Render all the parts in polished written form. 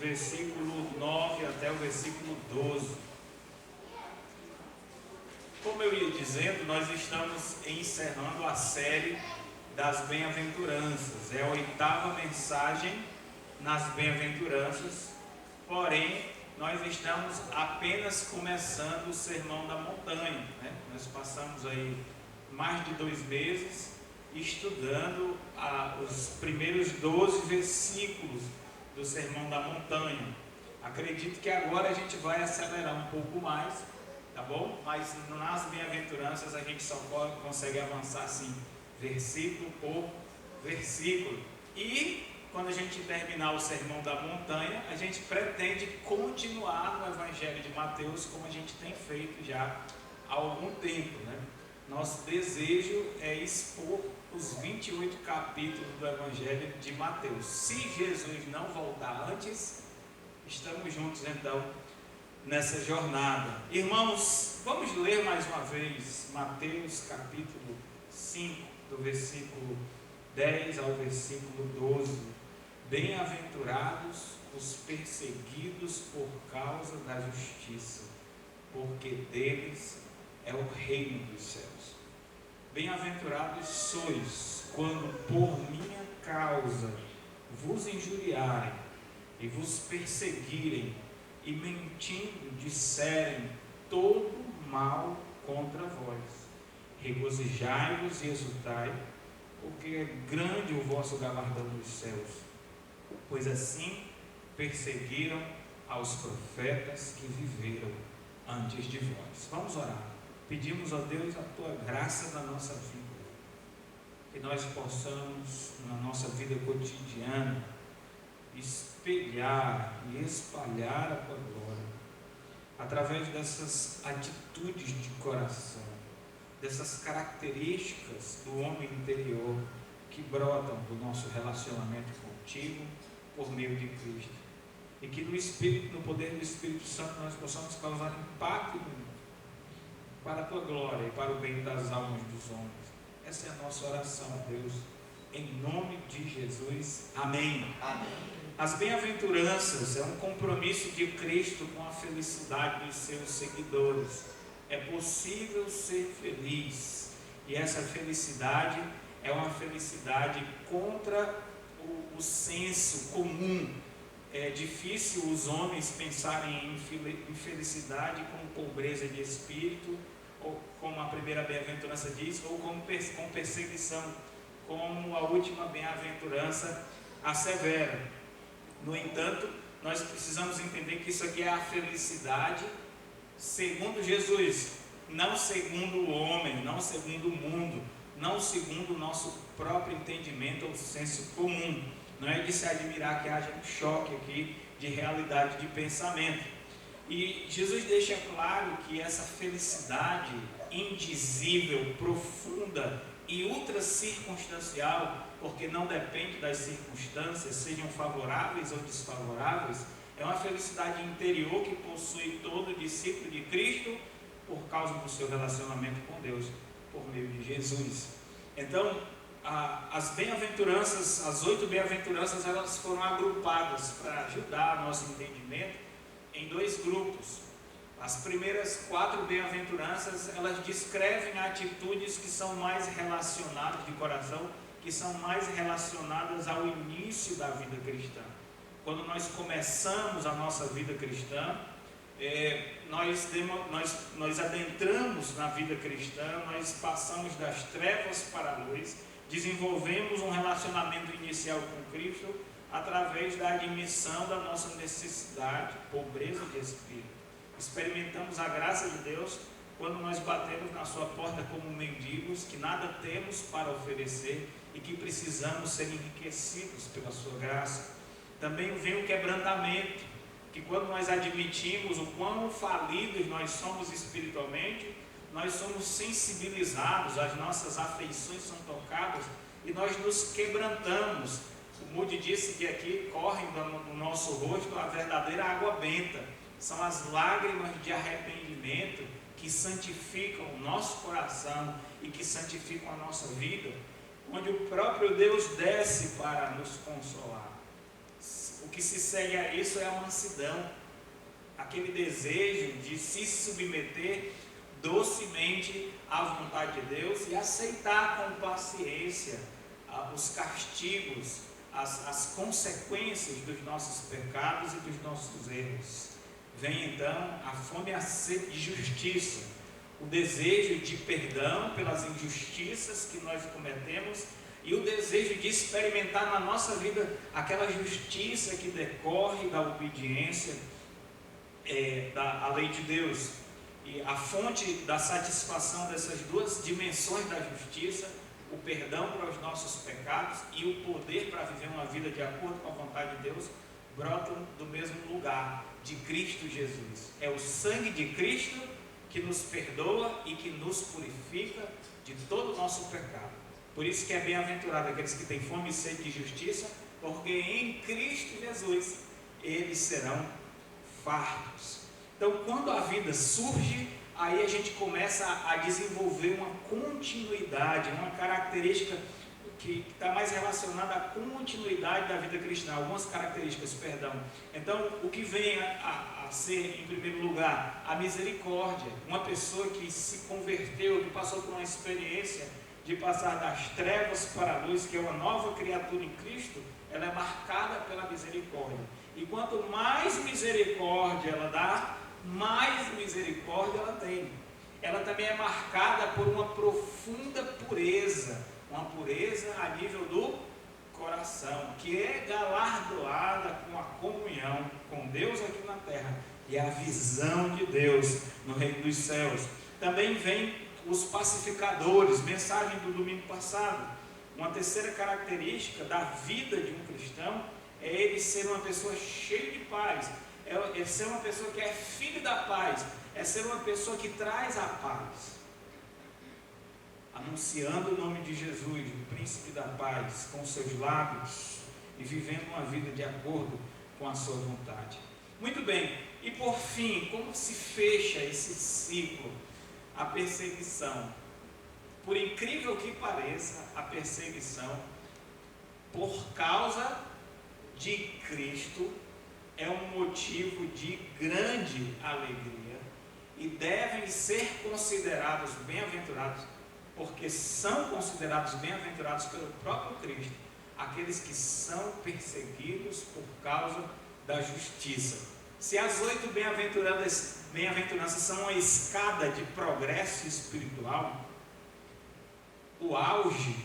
versículo 9 até o versículo 12. Como eu ia dizendo, nós estamos encerrando a série das bem-aventuranças. É a 8ª mensagem nas bem-aventuranças, porém, nós estamos apenas começando o Sermão da Montanha, né? Nós passamos aí mais de 2 meses estudando os primeiros 12 versículos do Sermão da Montanha. Acredito que agora a gente vai acelerar um pouco mais, tá bom? Mas nas bem-aventuranças a gente só consegue avançar assim, versículo por versículo. E quando a gente terminar o Sermão da Montanha, a gente pretende continuar no Evangelho de Mateus, como a gente tem feito já há algum tempo, né? Nosso desejo é expor os 28 capítulos do Evangelho de Mateus. Se Jesus não voltar antes, estamos juntos então nessa jornada. Irmãos, vamos ler mais uma vez Mateus capítulo 5, do versículo 10 ao versículo 12. Bem-aventurados os perseguidos por causa da justiça, porque deles é o reino dos céus. Bem-aventurados sois, quando por minha causa vos injuriarem e vos perseguirem, e mentindo disserem todo mal contra vós. Regozijai-vos e exultai, porque é grande o vosso galardão dos céus, pois assim perseguiram aos profetas que viveram antes de vós. Vamos orar. Pedimos a Deus a tua graça na nossa vida, que nós possamos, na nossa vida cotidiana, espelhar e espalhar a tua glória, através dessas atitudes de coração, dessas características do homem interior que brotam do nosso relacionamento contigo por meio de Cristo, e que no Espírito, no poder do Espírito Santo, nós possamos causar impacto no mundo, para a tua glória e para o bem das almas dos homens. Essa é a nossa oração a Deus, em nome de Jesus, amém. Amém. As bem-aventuranças é um compromisso de Cristo com a felicidade dos seus seguidores. É possível ser feliz, e essa felicidade é uma felicidade contra o senso comum. É difícil os homens pensarem em felicidade com pobreza de espírito, ou como a primeira bem-aventurança diz, ou com perseguição, como a última bem-aventurança assevera. No entanto, nós precisamos entender que isso aqui é a felicidade segundo Jesus, não segundo o homem, não segundo o mundo, não segundo o nosso próprio entendimento ou senso comum. Não é de se admirar que haja um choque aqui de realidade de pensamento. E Jesus deixa claro que essa felicidade indizível, profunda e ultra circunstancial, porque não depende das circunstâncias, sejam favoráveis ou desfavoráveis, é uma felicidade interior que possui todo discípulo de Cristo por causa do seu relacionamento com Deus, por meio de Jesus. Então, as bem-aventuranças, as 8 bem-aventuranças, elas foram agrupadas para ajudar nosso entendimento em 2 grupos. As primeiras 4 bem-aventuranças, elas descrevem atitudes que são mais relacionadas de coração, que são mais relacionadas ao início da vida cristã. Quando nós começamos a nossa vida cristã, nós adentramos na vida cristã, nós passamos das trevas para a luz, desenvolvemos um relacionamento inicial com Cristo através da admissão da nossa necessidade, pobreza de espírito. Experimentamos a graça de Deus quando nós batemos na sua porta como mendigos, que nada temos para oferecer e que precisamos ser enriquecidos pela sua graça. Também vem o quebrantamento, que quando nós admitimos o quão falidos nós somos espiritualmente, nós somos sensibilizados, as nossas afeições são tocadas e nós nos quebrantamos. O Moody disse que aqui correm no nosso rosto a verdadeira água benta. São as lágrimas de arrependimento que santificam o nosso coração e que santificam a nossa vida, onde o próprio Deus desce para nos consolar. o que se segue a isso é a mansidão, aquele desejo de se submeter docemente à vontade de Deus e aceitar com paciência os castigos, as consequências dos nossos pecados e dos nossos erros. Vem então a fome e a sede de justiça, o desejo de perdão pelas injustiças que nós cometemos e o desejo de experimentar na nossa vida aquela justiça que decorre da obediência à lei de Deus. E a fonte da satisfação dessas duas dimensões da justiça, o perdão para os nossos pecados e o poder para viver uma vida de acordo com a vontade de Deus, brotam do mesmo lugar, de Cristo Jesus. É o sangue de Cristo que nos perdoa e que nos purifica de todo o nosso pecado. Por isso que é bem-aventurado aqueles que têm fome e sede de justiça, porque em Cristo Jesus eles serão fartos. Então, quando a vida surge, aí a gente começa a desenvolver uma continuidade, uma característica que está mais relacionada à continuidade da vida cristã, algumas características, perdão. Então, o que vem a ser, em primeiro lugar, a misericórdia. Uma pessoa que se converteu, que passou por uma experiência de passar das trevas para a luz, que é uma nova criatura em Cristo, ela é marcada pela misericórdia. E quanto mais misericórdia ela dá, mais misericórdia ela tem. Ela também é marcada por uma profunda pureza, uma pureza a nível do coração, que é galardoada com a comunhão com Deus aqui na terra e a visão de Deus no reino dos céus. Também vem os pacificadores, mensagem do domingo passado. Uma terceira característica da vida de um cristão é ele ser uma pessoa cheia de paz, é ser uma pessoa que é filho da paz, é ser uma pessoa que traz a paz, anunciando o nome de Jesus, o príncipe da paz, com seus lábios e vivendo uma vida de acordo com a sua vontade. Muito bem, e por fim, como se fecha esse ciclo? A perseguição. Por incrível que pareça, a perseguição por causa de Cristo é um motivo de grande alegria e devem ser considerados bem-aventurados, porque são considerados bem-aventurados pelo próprio Cristo, aqueles que são perseguidos por causa da justiça. Se as 8 bem-aventuranças são uma escada de progresso espiritual, o auge,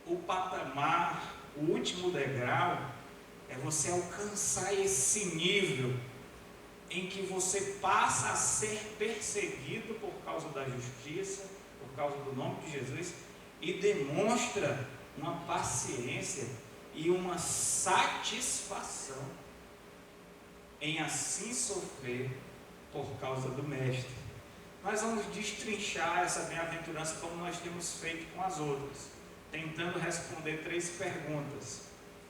o patamar, o último degrau é você alcançar esse nível em que você passa a ser perseguido por causa da justiça, por causa do nome de Jesus, e demonstra uma paciência e uma satisfação em assim sofrer por causa do Mestre. Nós vamos destrinchar essa bem-aventurança como nós temos feito com as outras, tentando responder 3 perguntas.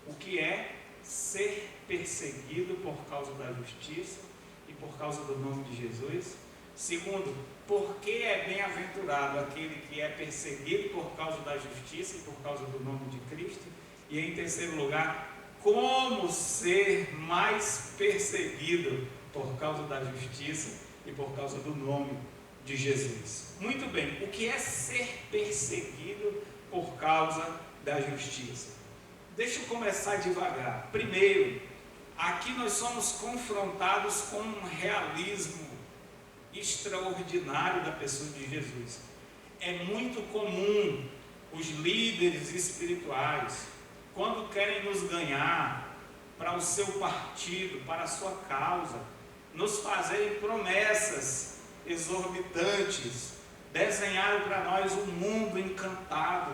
O que é ser perseguido por causa da justiça e por causa do nome de Jesus? Segundo, por que é bem-aventurado aquele que é perseguido por causa da justiça e por causa do nome de Cristo? E em terceiro lugar, como ser mais perseguido por causa da justiça e por causa do nome de Jesus? Muito bem, o que é ser perseguido por causa da justiça? Deixa eu começar devagar. Primeiro, aqui nós somos confrontados com um realismo extraordinário da pessoa de Jesus. É muito comum os líderes espirituais, quando querem nos ganhar para o seu partido, para a sua causa, nos fazerem promessas exorbitantes, desenharam para nós um mundo encantado,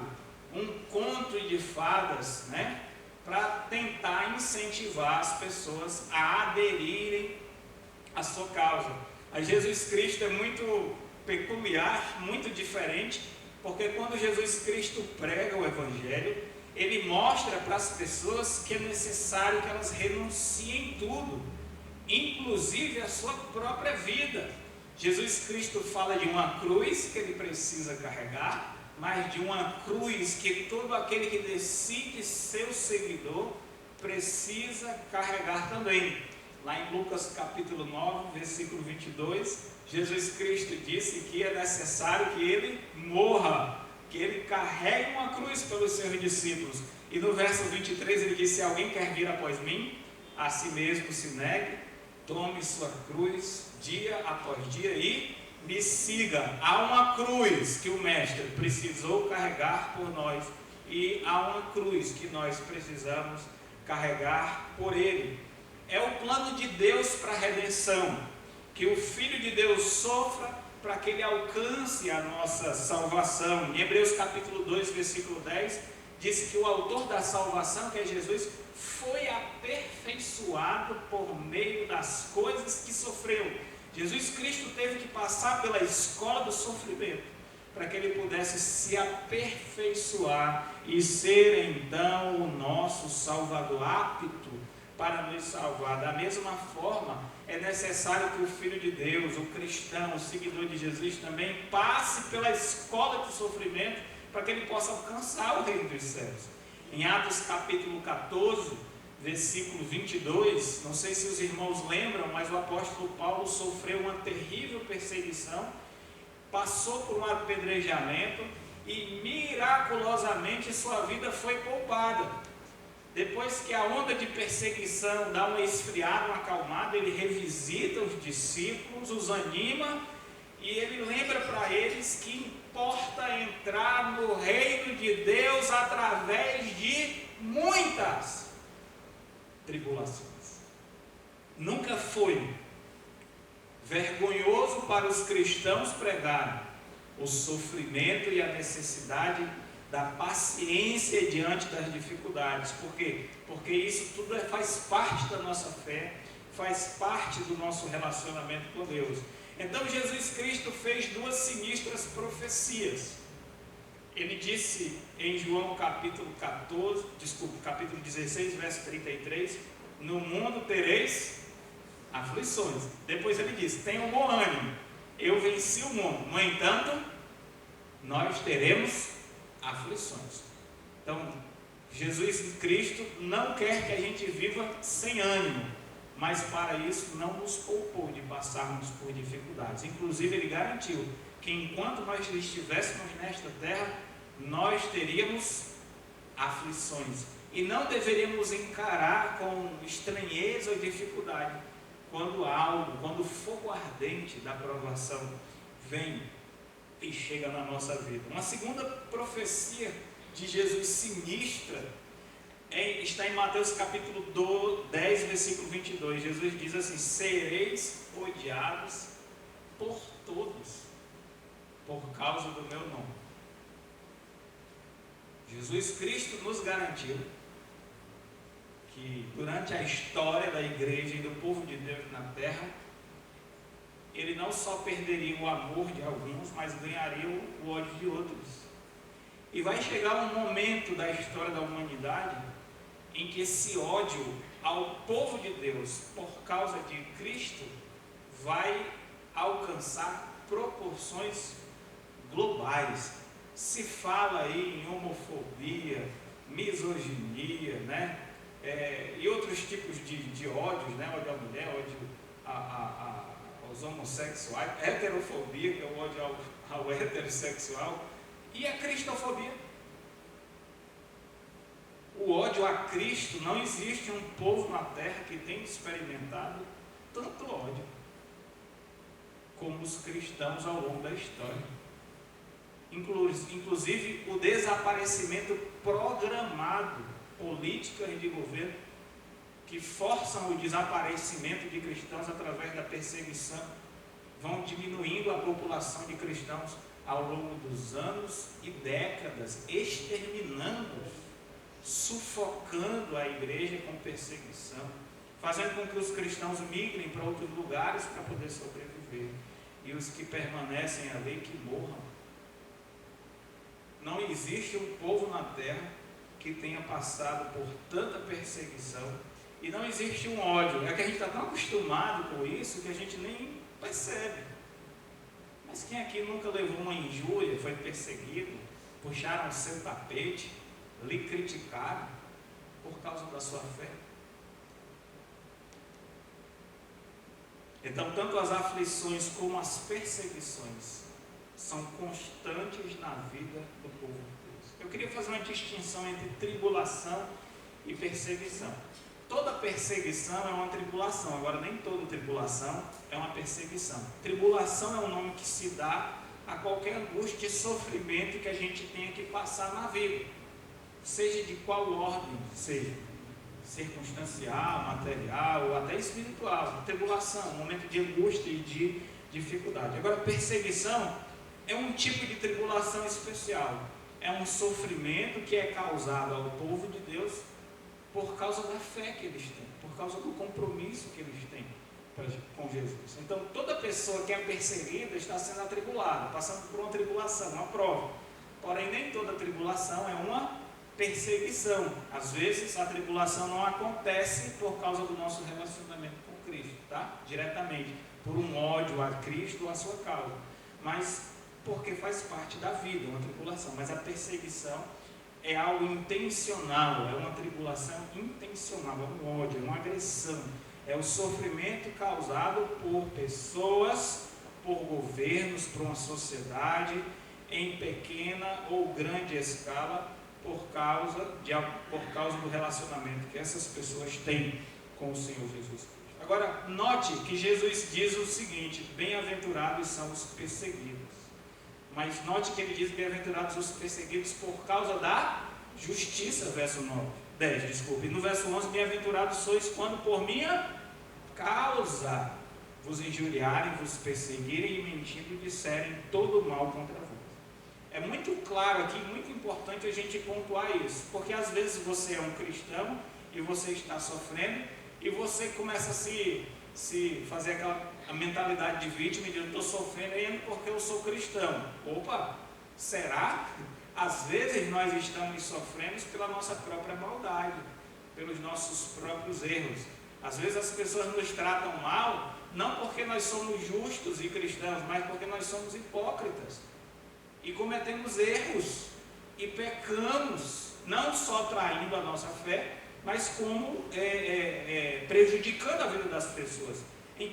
um conto de fadas, né? Para tentar incentivar as pessoas a aderirem à sua causa. A Jesus Cristo é muito peculiar, muito diferente, porque quando Jesus Cristo prega o Evangelho, ele mostra para as pessoas que é necessário que elas renunciem tudo, inclusive a sua própria vida. Jesus Cristo fala de uma cruz que ele precisa carregar, mas de uma cruz que todo aquele que decide ser o seguidor precisa carregar também. Lá em Lucas capítulo 9, versículo 22, Jesus Cristo disse que é necessário que ele morra, que ele carregue uma cruz pelos seus discípulos. E no verso 23 ele disse: se alguém quer vir após mim, a si mesmo se negue, tome sua cruz dia após dia e me siga. Há uma cruz que o Mestre precisou carregar por nós, e há uma cruz que nós precisamos carregar por Ele. É o plano de Deus para a redenção, que o Filho de Deus sofra para que Ele alcance a nossa salvação. Em Hebreus capítulo 2, versículo 10, diz que o autor da salvação, que é Jesus, foi aperfeiçoado por meio das coisas que sofreu. Jesus Cristo teve que passar pela escola do sofrimento, para que Ele pudesse se aperfeiçoar e ser então o nosso Salvador, apto para nos salvar. Da mesma forma, é necessário que o Filho de Deus, o cristão, o seguidor de Jesus também passe pela escola de sofrimento, para que ele possa alcançar o reino dos céus. Em Atos capítulo 14, versículo 22, não sei se os irmãos lembram, mas o apóstolo Paulo sofreu uma terrível perseguição, passou por um apedrejamento e miraculosamente sua vida foi poupada. Depois que a onda de perseguição dá uma esfriada, uma acalmada, ele revisita os discípulos, os anima, e ele lembra para eles que importa entrar no reino de Deus através de muitas tribulações. Nunca foi vergonhoso para os cristãos pregarem o sofrimento e a necessidade da paciência diante das dificuldades. Por quê? Porque isso tudo faz parte da nossa fé, faz parte do nosso relacionamento com Deus. Então Jesus Cristo fez duas sinistras profecias. Ele disse em João capítulo 16, verso 33, no mundo tereis aflições. Depois ele disse: tenham bom ânimo, eu venci o mundo. No entanto, nós teremos aflições. Então, Jesus Cristo não quer que a gente viva sem ânimo, mas para isso não nos poupou de passarmos por dificuldades. Inclusive ele garantiu que enquanto nós estivéssemos nesta terra, nós teríamos aflições, e não deveríamos encarar com estranheza ou dificuldade quando o fogo ardente da provação vem e chega na nossa vida. Uma segunda profecia de Jesus sinistra está em Mateus capítulo 10, versículo 22. Jesus diz assim: sereis odiados por todos por causa do meu nome. Jesus Cristo nos garantiu que durante a história da igreja e do povo de Deus na terra, ele não só perderia o amor de alguns, mas ganharia o ódio de outros. E vai chegar um momento da história da humanidade em que esse ódio ao povo de Deus por causa de Cristo vai alcançar proporções globais. Se fala aí em homofobia, misoginia, né? E outros tipos de ódios, né? Ódio à mulher, ódio aos homossexuais, heterofobia, que é o ódio ao heterossexual, e a cristofobia. O ódio a Cristo, não existe um povo na terra que tenha experimentado tanto ódio como os cristãos ao longo da história. Inclusive o desaparecimento programado, políticas de governo que forçam o desaparecimento de cristãos através da perseguição, vão diminuindo a população de cristãos ao longo dos anos e décadas, exterminando, sufocando a igreja com perseguição, fazendo com que os cristãos migrem para outros lugares para poder sobreviver, e os que permanecem ali que morram. Não existe um povo na terra que tenha passado por tanta perseguição, e não existe um ódio. É que a gente está tão acostumado com isso que a gente nem percebe. Mas quem aqui nunca levou uma injúria, foi perseguido, puxaram o seu tapete, lhe criticaram? por causa da sua fé. Então, tanto as aflições como as perseguições são constantes na vida do povo de Deus. Eu queria fazer uma distinção entre tribulação e perseguição. Toda perseguição é uma tribulação, agora nem toda tribulação é uma perseguição. Tribulação é um nome que se dá a qualquer angústia e sofrimento que a gente tenha que passar na vida, seja de qual ordem seja, circunstancial, material ou até espiritual. Tribulação, um momento de angústia e de dificuldade. Agora, perseguição é um tipo de tribulação especial, é um sofrimento que é causado ao povo de Deus por causa da fé que eles têm, por causa do compromisso que eles têm com Jesus. Então, toda pessoa que é perseguida está sendo atribulada, passando por uma tribulação, uma prova. Porém, nem toda tribulação é uma perseguição. Às vezes, a tribulação não acontece por causa do nosso relacionamento com Cristo, tá? Diretamente, por um ódio a Cristo ou a sua causa, mas porque faz parte da vida, uma tribulação. Mas a perseguição é algo intencional, é uma tribulação intencional, é um ódio, é uma agressão, é o sofrimento causado por pessoas, por governos, por uma sociedade, em pequena ou grande escala, por causa do relacionamento que essas pessoas têm com o Senhor Jesus Cristo. Agora, note que Jesus diz o seguinte: bem-aventurados são os perseguidos. Mas note que ele diz: bem-aventurados os perseguidos por causa da justiça, verso 10, desculpe. No verso 11, bem-aventurados sois quando por minha causa vos injuriarem, vos perseguirem e mentindo disserem todo mal contra vós. É muito claro aqui, muito importante a gente pontuar isso, porque às vezes você é um cristão e você está sofrendo e você começa a se fazer a mentalidade de vítima, de eu estou sofrendo porque eu sou cristão. Opa, será? Às vezes nós estamos sofrendo pela nossa própria maldade, pelos nossos próprios erros. Às vezes as pessoas nos tratam mal, não porque nós somos justos e cristãos, mas porque nós somos hipócritas e cometemos erros e pecamos, não só traindo a nossa fé, mas como prejudicando a vida das pessoas. Em 1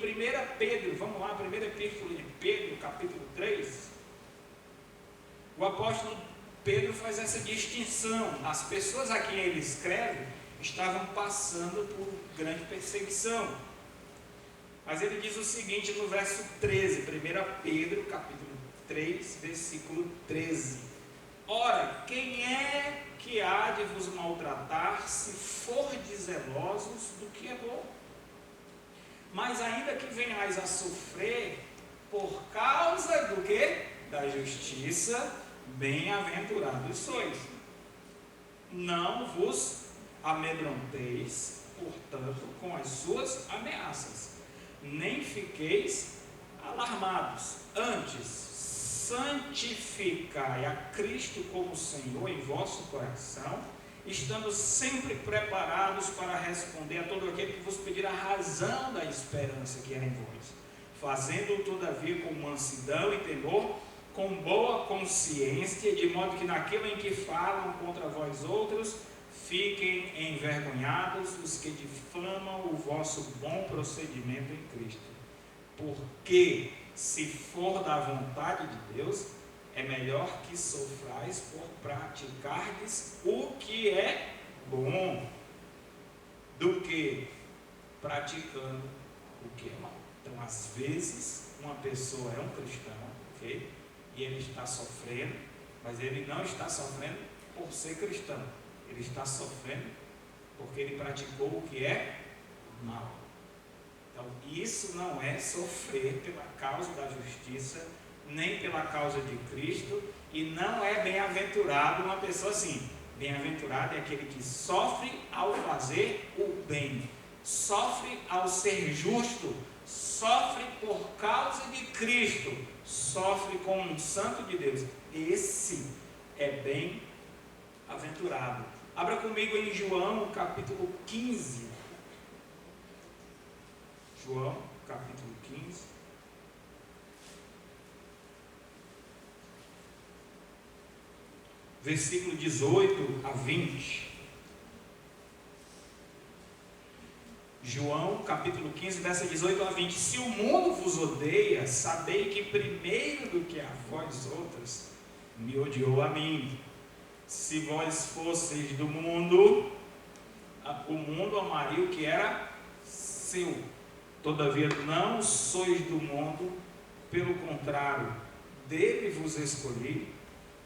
Pedro, vamos lá, 1 Epístola de Pedro, capítulo 3, o apóstolo Pedro faz essa distinção. As pessoas a quem ele escreve estavam passando por grande perseguição. Mas ele diz o seguinte no verso 13, 1 Pedro, capítulo 3, versículo 13: ora, quem é que há de vos maltratar, se fordes zelosos do que é bom? Mas ainda que venhais a sofrer por causa do que? Da justiça, bem-aventurados sois. Não vos amedronteis, portanto, com as suas ameaças, nem fiqueis alarmados. Antes, santificai a Cristo como Senhor em vosso coração, estando sempre preparados para responder a todo aquele que vos pedir a razão da esperança que há em vós, fazendo-o todavia com mansidão e temor, com boa consciência, de modo que naquilo em que falam contra vós outros, fiquem envergonhados os que difamam o vosso bom procedimento em Cristo. Porque, se for da vontade de Deus, é melhor que sofrais por praticardes o que é bom, do que praticando o que é mal. Então, às vezes, uma pessoa é um cristão, ok? E ele está sofrendo, mas ele não está sofrendo por ser cristão. Ele está sofrendo porque ele praticou o que é mal. Então, isso não é sofrer pela causa da justiça, nem pela causa de Cristo, e não é bem-aventurado uma pessoa assim. Bem-aventurado é aquele que sofre ao fazer o bem, sofre ao ser justo, sofre por causa de Cristo, sofre como um santo de Deus. Esse é bem-aventurado. Abra comigo em João, capítulo 15. João, capítulo 15. Versículo 18 a 20. João capítulo 15, verso 18 a 20. Se o mundo vos odeia, sabei que primeiro do que a vós outras, me odiou a mim. Se vós fosseis do mundo, o mundo amaria o que era seu. Todavia não sois do mundo, pelo contrário, dele vos escolhi,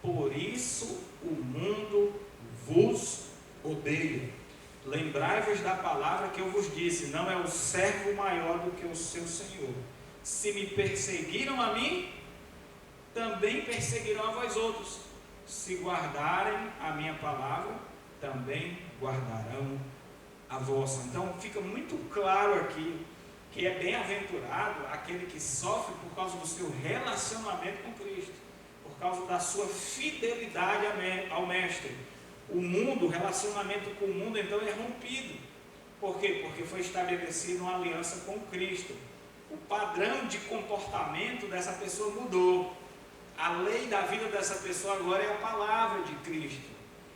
por isso o mundo vos odeia. Lembrai-vos da palavra que eu vos disse, não é o servo maior do que o seu senhor. Se me perseguiram a mim, também perseguirão a vós outros. Se guardarem a minha palavra, também guardarão a vossa. Então fica muito claro aqui que é bem-aventurado aquele que sofre por causa do seu relacionamento com Cristo, por causa da sua fidelidade ao Mestre. O mundo, o relacionamento com o mundo então é rompido. Por quê? Porque foi estabelecida uma aliança com Cristo. O padrão de comportamento dessa pessoa mudou. A lei da vida dessa pessoa agora é a palavra de Cristo.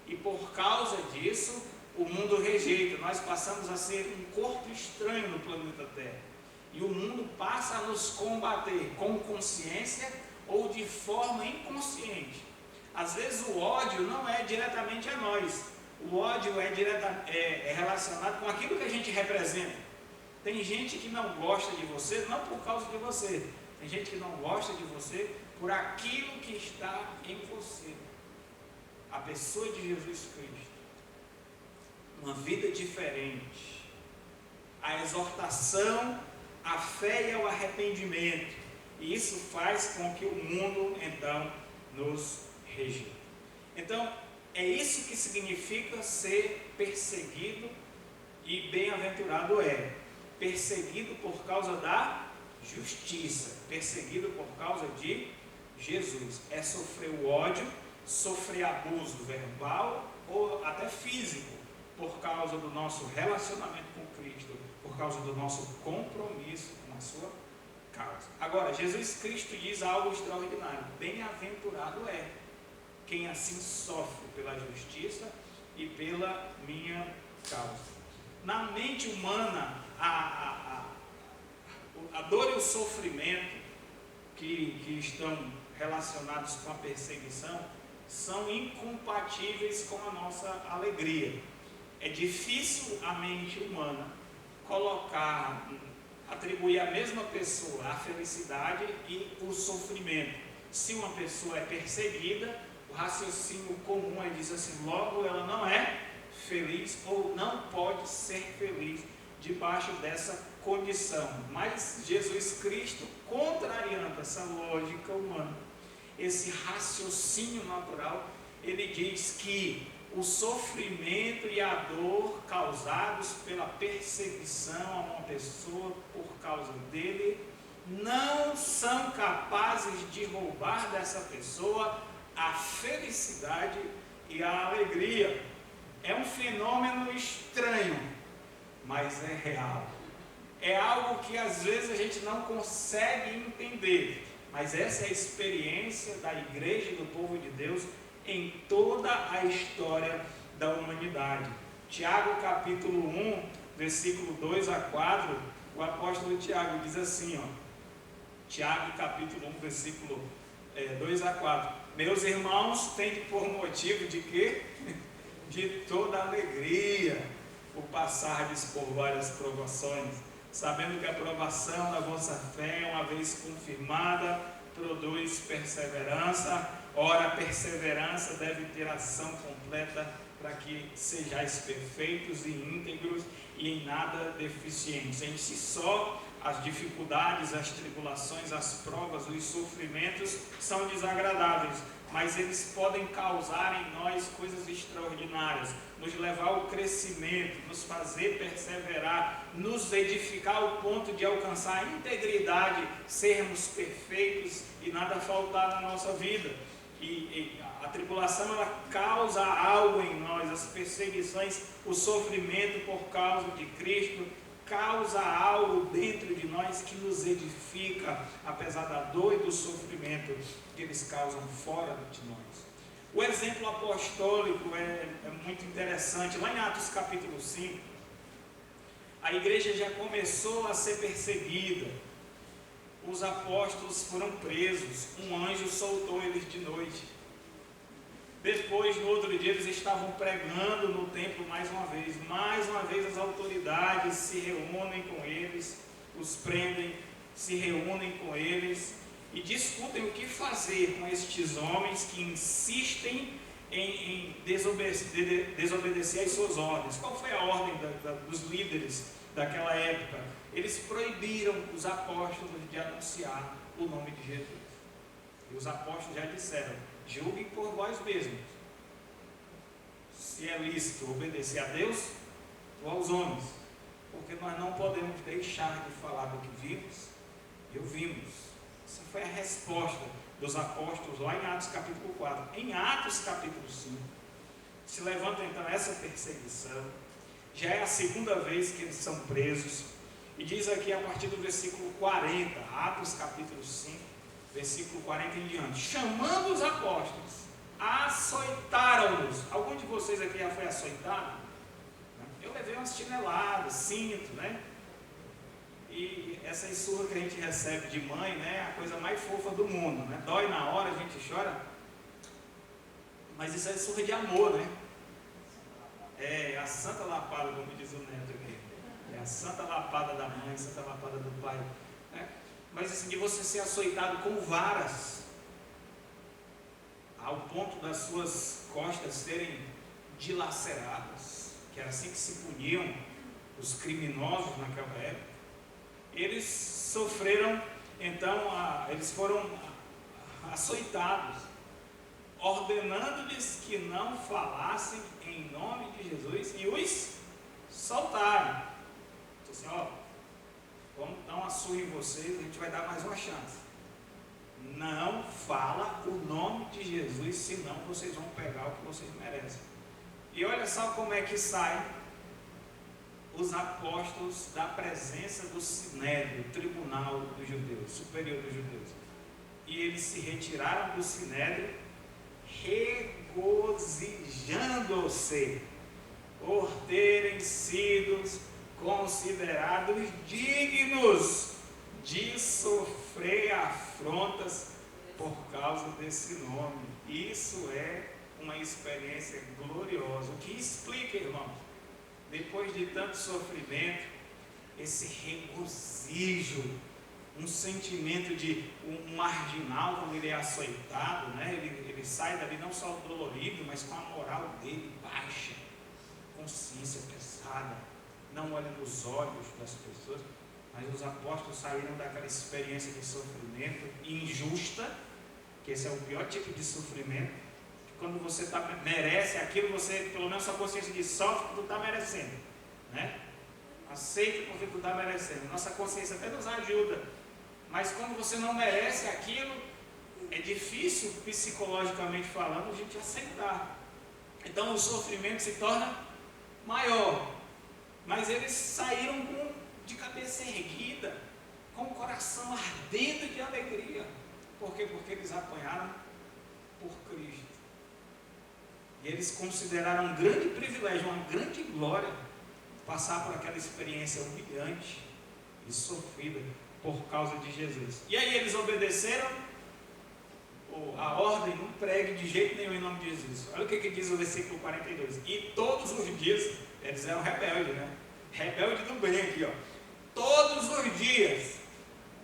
E por causa disso, o mundo rejeita. Nós passamos a ser um corpo estranho no planeta Terra. E o mundo passa a nos combater com consciência ou de forma inconsciente. Às vezes o ódio não é diretamente a nós. O ódio é relacionado com aquilo que a gente representa. Tem gente que não gosta de você, não por causa de você. Tem gente que não gosta de você por aquilo que está em você. A pessoa de Jesus Cristo. Uma vida diferente. A exortação, a fé e o arrependimento. E isso faz com que o mundo, então, nos rejeite. Então, é isso que significa ser perseguido, e bem-aventurado é. Perseguido por causa da justiça. Perseguido por causa de Jesus. É sofrer o ódio, sofrer abuso verbal ou até físico, por causa do nosso relacionamento com Cristo, por causa do nosso compromisso com a sua causa. Agora, Jesus Cristo diz algo extraordinário: bem-aventurado é quem assim sofre pela justiça e pela minha causa. Na mente humana, a dor e o sofrimento que estão relacionados com a perseguição são incompatíveis com a nossa alegria. É difícil a mente humana atribuir à mesma pessoa a felicidade e o sofrimento. Se uma pessoa é perseguida, o raciocínio comum diz assim: logo ela não é feliz ou não pode ser feliz debaixo dessa condição. Mas Jesus Cristo, contrariando essa lógica humana, esse raciocínio natural, ele diz que o sofrimento e a dor causados pela perseguição a uma pessoa por causa dele não são capazes de roubar dessa pessoa a felicidade e a alegria. É um fenômeno estranho, mas é real. É algo que às vezes a gente não consegue entender, mas essa é a experiência da igreja e do povo de Deus em toda a história da humanidade. Tiago capítulo 1, versículo 2 a 4, o apóstolo Tiago diz assim, Tiago capítulo 1, versículo 2 a 4: meus irmãos, tende por motivo de quê? De toda alegria o passardes por várias provações, sabendo que a provação da vossa fé, uma vez confirmada, produz perseverança. Ora, a perseverança deve ter ação completa, para que sejais perfeitos e íntegros e em nada deficientes. Em si só, as dificuldades, as tribulações, as provas, os sofrimentos são desagradáveis, mas eles podem causar em nós coisas extraordinárias, nos levar ao crescimento, nos fazer perseverar, nos edificar ao ponto de alcançar a integridade, sermos perfeitos e nada faltar na nossa vida. E a tribulação, ela causa algo em nós, as perseguições, o sofrimento por causa de Cristo, causa algo dentro de nós que nos edifica, apesar da dor e do sofrimento que eles causam fora de nós. O exemplo apostólico é muito interessante. Lá em Atos capítulo 5, A igreja já começou a ser perseguida. Os apóstolos foram presos. Um anjo soltou eles de noite. Depois, no outro dia, eles estavam pregando no templo mais uma vez. Mais uma vez as autoridades se reúnem com eles, os prendem, se reúnem com eles e discutem o que fazer com estes homens que insistem em desobedecer às suas ordens. Qual foi a ordem dos líderes daquela época? Eles proibiram os apóstolos de anunciar o nome de Jesus. E os apóstolos já disseram: julguem por vós mesmos se é lícito obedecer a Deus ou aos homens, porque nós não podemos deixar de falar do que vimos e ouvimos. Essa foi a resposta dos apóstolos lá em Atos capítulo 4. Em Atos capítulo 5 se levanta então essa perseguição. Já é a segunda vez que eles são presos, e diz aqui a partir do versículo 40, Atos capítulo 5, versículo 40 em diante: chamando os apóstolos, açoitaram-nos. Algum de vocês aqui já foi açoitado? Eu levei umas chineladas, cinto, né? E essa surra que a gente recebe de mãe, né, é a coisa mais fofa do mundo, né? Dói na hora, a gente chora, mas isso é surra de amor, né? É a santa lapada, como diz o neto aqui. É a santa lapada da mãe, a santa lapada do pai, né? Mas assim, de você ser açoitado com varas, ao ponto das suas costas serem dilaceradas, que era assim que se puniam os criminosos naquela época. Eles sofreram, então, eles foram açoitados, ordenando-lhes que não falassem em nome de Jesus, e os soltaram. Então, assim, ó, vamos dar uma surra em vocês, a gente vai dar mais uma chance. Não fala o nome de Jesus, senão vocês vão pegar o que vocês merecem. E olha só como é que saem os apóstolos da presença do Sinédrio, tribunal dos judeus, superior dos judeus. E eles se retiraram do Sinédrio, regozijando-se por terem sido considerados dignos de sofrer afrontas por causa desse nome. Isso é uma experiência gloriosa. O que explica, irmãos, depois de tanto sofrimento, esse regozijo, um sentimento de um marginal, quando ele é açoitado, né? Ele sai dali não só dolorido, mas com a moral dele baixa, consciência pesada, não olha nos olhos das pessoas. Mas os apóstolos saíram daquela experiência de sofrimento injusta, que esse é o pior tipo de sofrimento, que quando você merece aquilo, você, pelo menos sua consciência diz: sofre porque tu está merecendo, né? Aceita porque tu está merecendo. Nossa consciência até nos ajuda, mas quando você não merece aquilo, é difícil, psicologicamente falando, a gente aceitar. Então o sofrimento se torna maior, mas eles saíram de cabeça erguida, com o coração ardendo de alegria. Por quê? Porque eles apanharam por Cristo. E eles consideraram um grande privilégio, uma grande glória, passar por aquela experiência humilhante e sofrida por causa de Jesus. E aí eles obedeceram a ordem: não pregue de jeito nenhum em nome de Jesus. Olha o que diz o versículo 42. E todos os dias, eles eram rebeldes, né? Rebelde do bem aqui, ó. Todos os dias,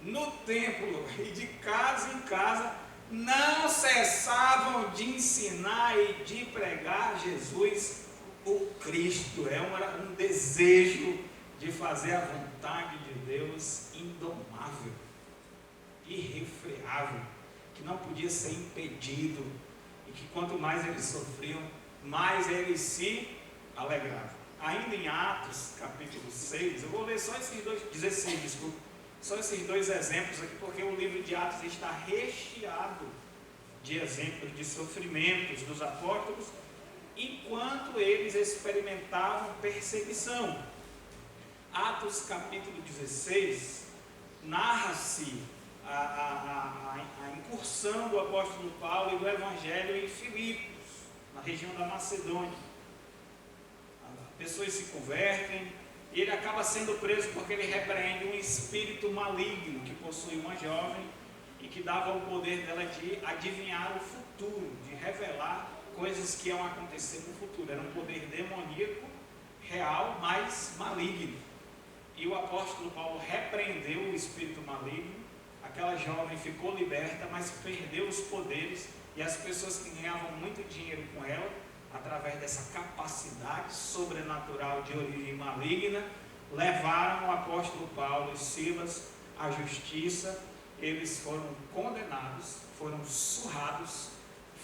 no templo e de casa em casa, não cessavam de ensinar e de pregar Jesus, o Cristo. É um desejo de fazer a vontade de Deus indomável, irrefreável, que não podia ser impedido, e que quanto mais eles sofriam, mais eles se alegravam. Ainda em Atos capítulo 6, eu vou ler só esses dois, 16, desculpa, só esses dois exemplos aqui, porque o livro de Atos está recheado de exemplos de sofrimentos dos apóstolos, enquanto eles experimentavam perseguição. Atos capítulo 16, narra-se a incursão do apóstolo Paulo e do evangelho em Filipos, na região da Macedônia. Pessoas se convertem E ele acaba sendo preso porque ele repreende um espírito maligno que possui uma jovem e que dava o poder dela de adivinhar o futuro, de revelar coisas que iam acontecer no futuro. Era um poder demoníaco, real, mas maligno. E o apóstolo Paulo repreendeu o espírito maligno. Aquela jovem ficou liberta, mas perdeu os poderes, e as pessoas que ganhavam muito dinheiro com ela, através dessa capacidade sobrenatural de origem maligna, levaram o apóstolo Paulo e Silas à justiça. Eles foram condenados, foram surrados,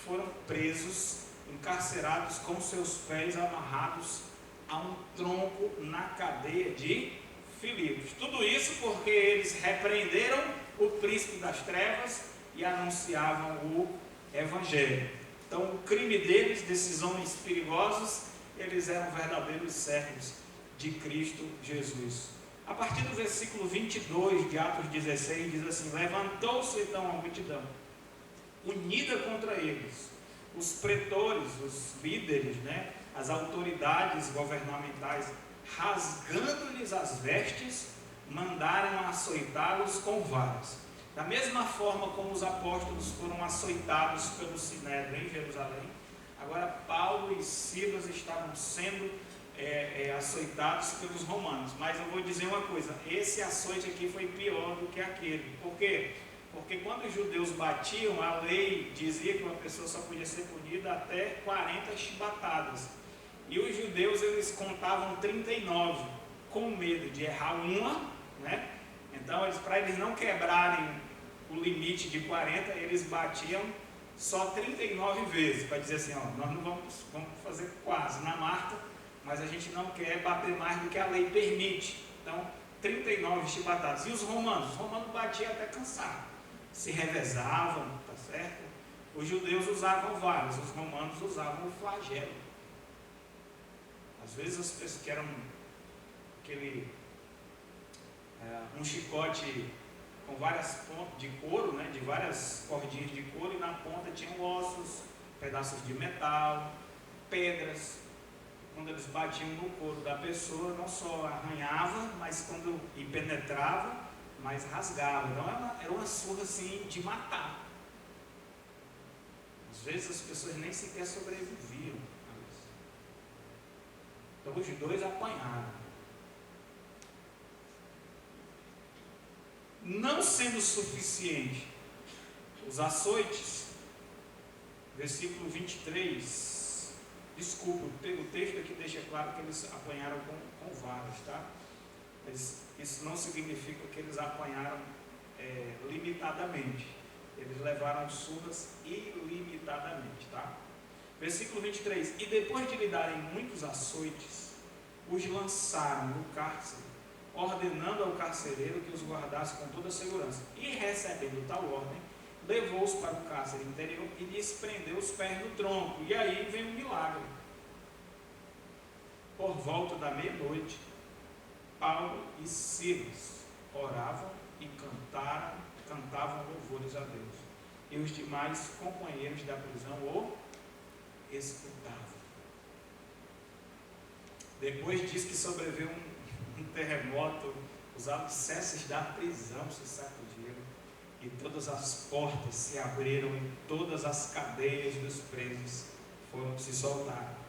foram presos, encarcerados com seus pés amarrados a um tronco na cadeia de Filipos. Tudo isso porque eles repreenderam o príncipe das trevas e anunciavam o evangelho. Então o crime deles, desses homens perigosos, eles eram verdadeiros servos de Cristo Jesus. A partir do versículo 22 de Atos 16, diz assim: levantou-se então a multidão, unida contra eles, os pretores, os líderes, as autoridades governamentais, rasgando-lhes as vestes, mandaram açoitá-los com varas. Da mesma forma como os apóstolos foram açoitados pelo Sinédrio em Jerusalém, agora Paulo e Silas estavam sendo açoitados pelos romanos. Mas eu vou dizer uma coisa: esse açoite aqui foi pior do que aquele. Por quê? Porque quando os judeus batiam, a lei dizia que uma pessoa só podia ser punida até 40 chibatadas. E os judeus, eles contavam 39, com medo de errar uma, Então, para eles não quebrarem o limite de 40, eles batiam só 39 vezes, para dizer assim: nós não vamos fazer quase na marca, mas a gente não quer bater mais do que a lei permite. Então, 39 chibatadas. E os romanos? Os romanos batiam até cansar, se revezavam, tá certo? Os judeus usavam varas, os romanos usavam o flagelo. Às vezes as pessoas que eram um chicote com várias pontas de couro, de várias cordinhas de couro, e na ponta tinham ossos, pedaços de metal, pedras. Quando eles batiam no couro da pessoa, não só arranhava, mas e penetrava, mas rasgava. Então era uma surra assim de matar. Às vezes as pessoas nem sequer sobreviviam a isso. Então os dois apanharam. Não sendo suficiente os açoites, versículo 23, desculpa, o texto aqui deixa claro que eles apanharam com varas, tá? Mas isso não significa que eles apanharam limitadamente. Eles levaram surras ilimitadamente, tá? Versículo 23, e depois de lhe darem muitos açoites, os lançaram no cárcere, ordenando ao carcereiro que os guardasse com toda a segurança. E recebendo tal ordem, levou-os para o cárcere interior e lhes prendeu os pés no tronco. E aí vem um milagre. Por volta da meia-noite, Paulo e Silas oravam e cantavam louvores a Deus. E os demais companheiros da prisão o escutavam. Depois diz que sobreveio um terremoto, os alicerces da prisão se sacudiram e todas as portas se abriram e todas as cadeias dos presos se soltaram.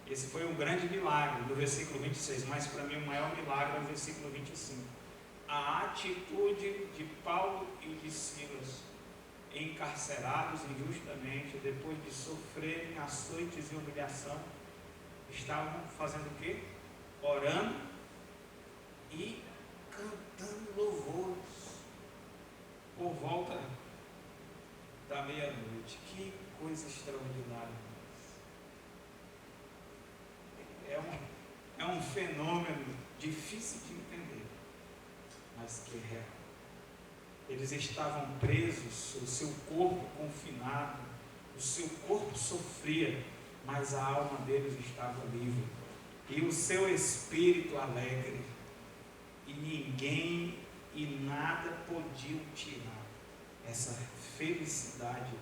Esse foi um grande milagre no versículo 26, mas para mim o maior milagre é o versículo 25. A atitude de Paulo e de Silas, encarcerados injustamente, depois de sofrerem açoites e humilhação, estavam fazendo o quê? Orando e cantando louvores por volta da meia-noite. Que coisa extraordinária! É um fenômeno difícil de entender, mas que é real. Eles estavam presos, o seu corpo confinado, o seu corpo sofria, mas a alma deles estava livre, e o seu espírito alegre, e ninguém e nada podiam tirar essa felicidade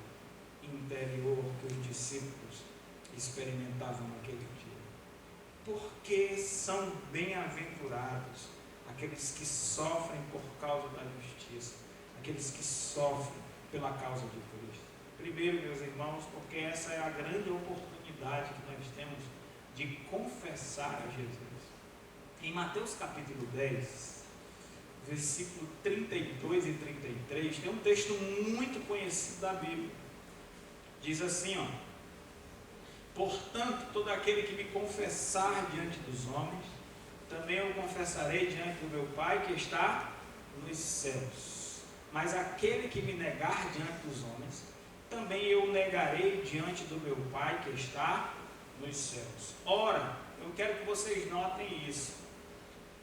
interior que os discípulos experimentavam naquele dia. porque são bem-aventurados aqueles que sofrem por causa da justiça, aqueles que sofrem pela causa de Cristo. Primeiro, meus irmãos, porque essa é a grande oportunidade que nós temos de confessar a Jesus. Em Mateus capítulo 10, versículo 32 e 33, tem um texto muito conhecido da Bíblia. Diz assim, ó: portanto, todo aquele que me confessar diante dos homens, também eu confessarei diante do meu Pai que está nos céus. Mas aquele que me negar diante dos homens, também eu negarei diante do meu Pai que está nos céus. Ora, eu quero que vocês notem isso,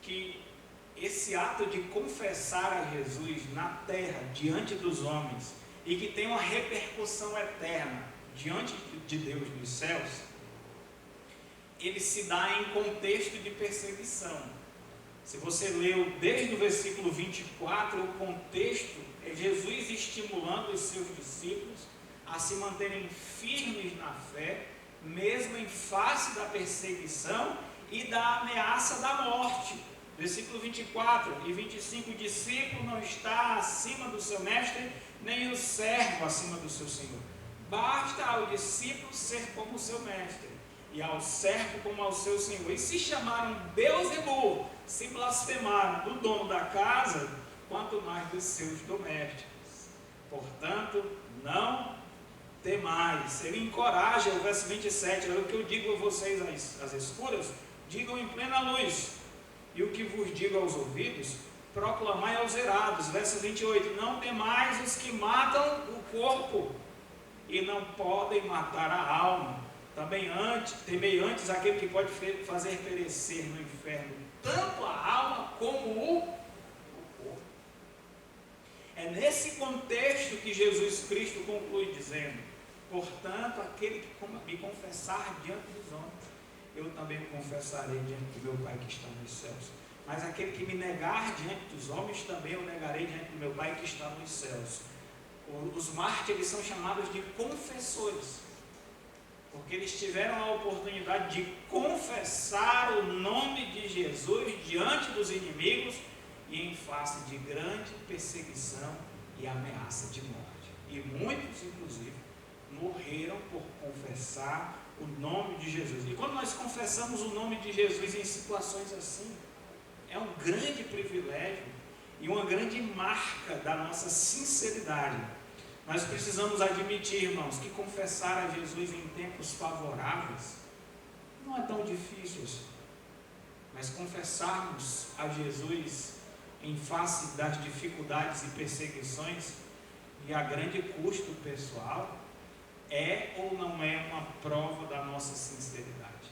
que esse ato de confessar a Jesus na terra, diante dos homens, e que tem uma repercussão eterna diante de Deus nos céus, ele se dá em contexto de perseguição. Se você leu desde o versículo 24, o contexto é Jesus estimulando os seus discípulos a se manterem firmes na fé, mesmo em face da perseguição e da ameaça da morte. Versículo 24 e 25, o discípulo não está acima do seu mestre, nem o servo acima do seu senhor. Basta ao discípulo ser como o seu mestre, e ao servo como ao seu senhor. E se chamaram Beelzebul, se blasfemaram do dono da casa, quanto mais dos seus domésticos. Portanto, não temais. Ele encoraja, o verso 27, é o que eu digo a vocês às escuras, digam em plena luz, e o que vos digo aos ouvidos, proclamai aos erados. Verso 28, não temais os que matam o corpo, e não podem matar a alma. Também temei antes aquele que pode fazer perecer no inferno tanto a alma como o corpo. É nesse contexto que Jesus Cristo conclui dizendo: portanto, aquele que me confessar diante dos homens, eu também o confessarei diante do meu Pai que está nos céus. Mas aquele que me negar diante dos homens, também eu negarei diante do meu Pai que está nos céus. Os mártires são chamados de confessores, porque eles tiveram a oportunidade de confessar o nome de Jesus diante dos inimigos e em face de grande perseguição e ameaça de morte. E muitos, inclusive, morreram por confessar o nome de Jesus. E quando nós confessamos o nome de Jesus em situações assim, é um grande privilégio e uma grande marca da nossa sinceridade. Nós precisamos admitir, irmãos, que confessar a Jesus em tempos favoráveis não é tão difícil assim. Mas confessarmos a Jesus em face das dificuldades e perseguições e a grande custo pessoal, é ou não é uma prova da nossa sinceridade?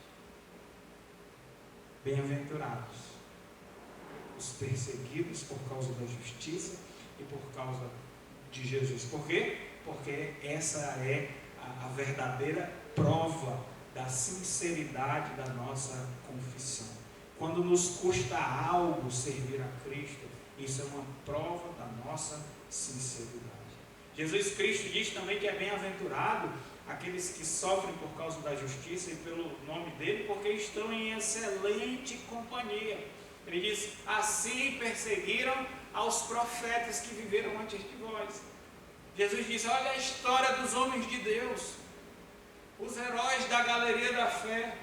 Bem-aventurados os perseguidos por causa da justiça e por causa de Jesus. Por quê? Porque essa é a verdadeira prova da sinceridade da nossa confissão. Quando nos custa algo servir a Cristo, isso é uma prova da nossa sinceridade. Jesus Cristo diz também que é bem-aventurado aqueles que sofrem por causa da justiça e pelo nome dele, porque estão em excelente companhia. Ele diz: assim perseguiram aos profetas que viveram antes de vós. Jesus diz: olha a história dos homens de Deus, os heróis da galeria da fé,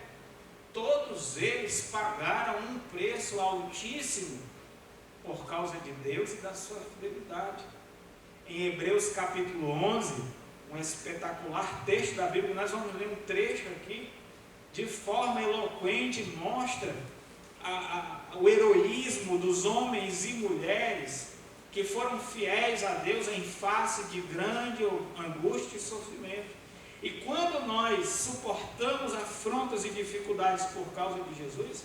todos eles pagaram um preço altíssimo por causa de Deus e da sua fidelidade. Em Hebreus capítulo 11, um espetacular texto da Bíblia, nós vamos ler um trecho aqui, de forma eloquente, mostra o heroísmo dos homens e mulheres que foram fiéis a Deus em face de grande angústia e sofrimento. E quando nós suportamos afrontas e dificuldades por causa de Jesus,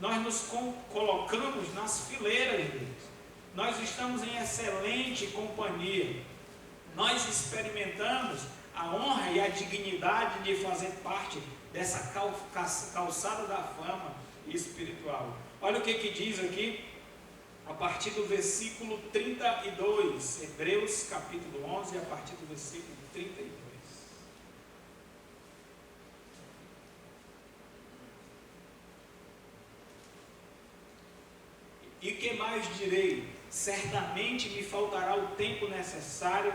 nós nos colocamos nas fileiras deles. Nós estamos em excelente companhia. Nós experimentamos a honra e a dignidade de fazer parte dessa calçada da fama espiritual. Olha o que diz aqui, a partir do versículo 32, Hebreus capítulo 11, a partir do versículo 32. E que mais direi? Certamente me faltará o tempo necessário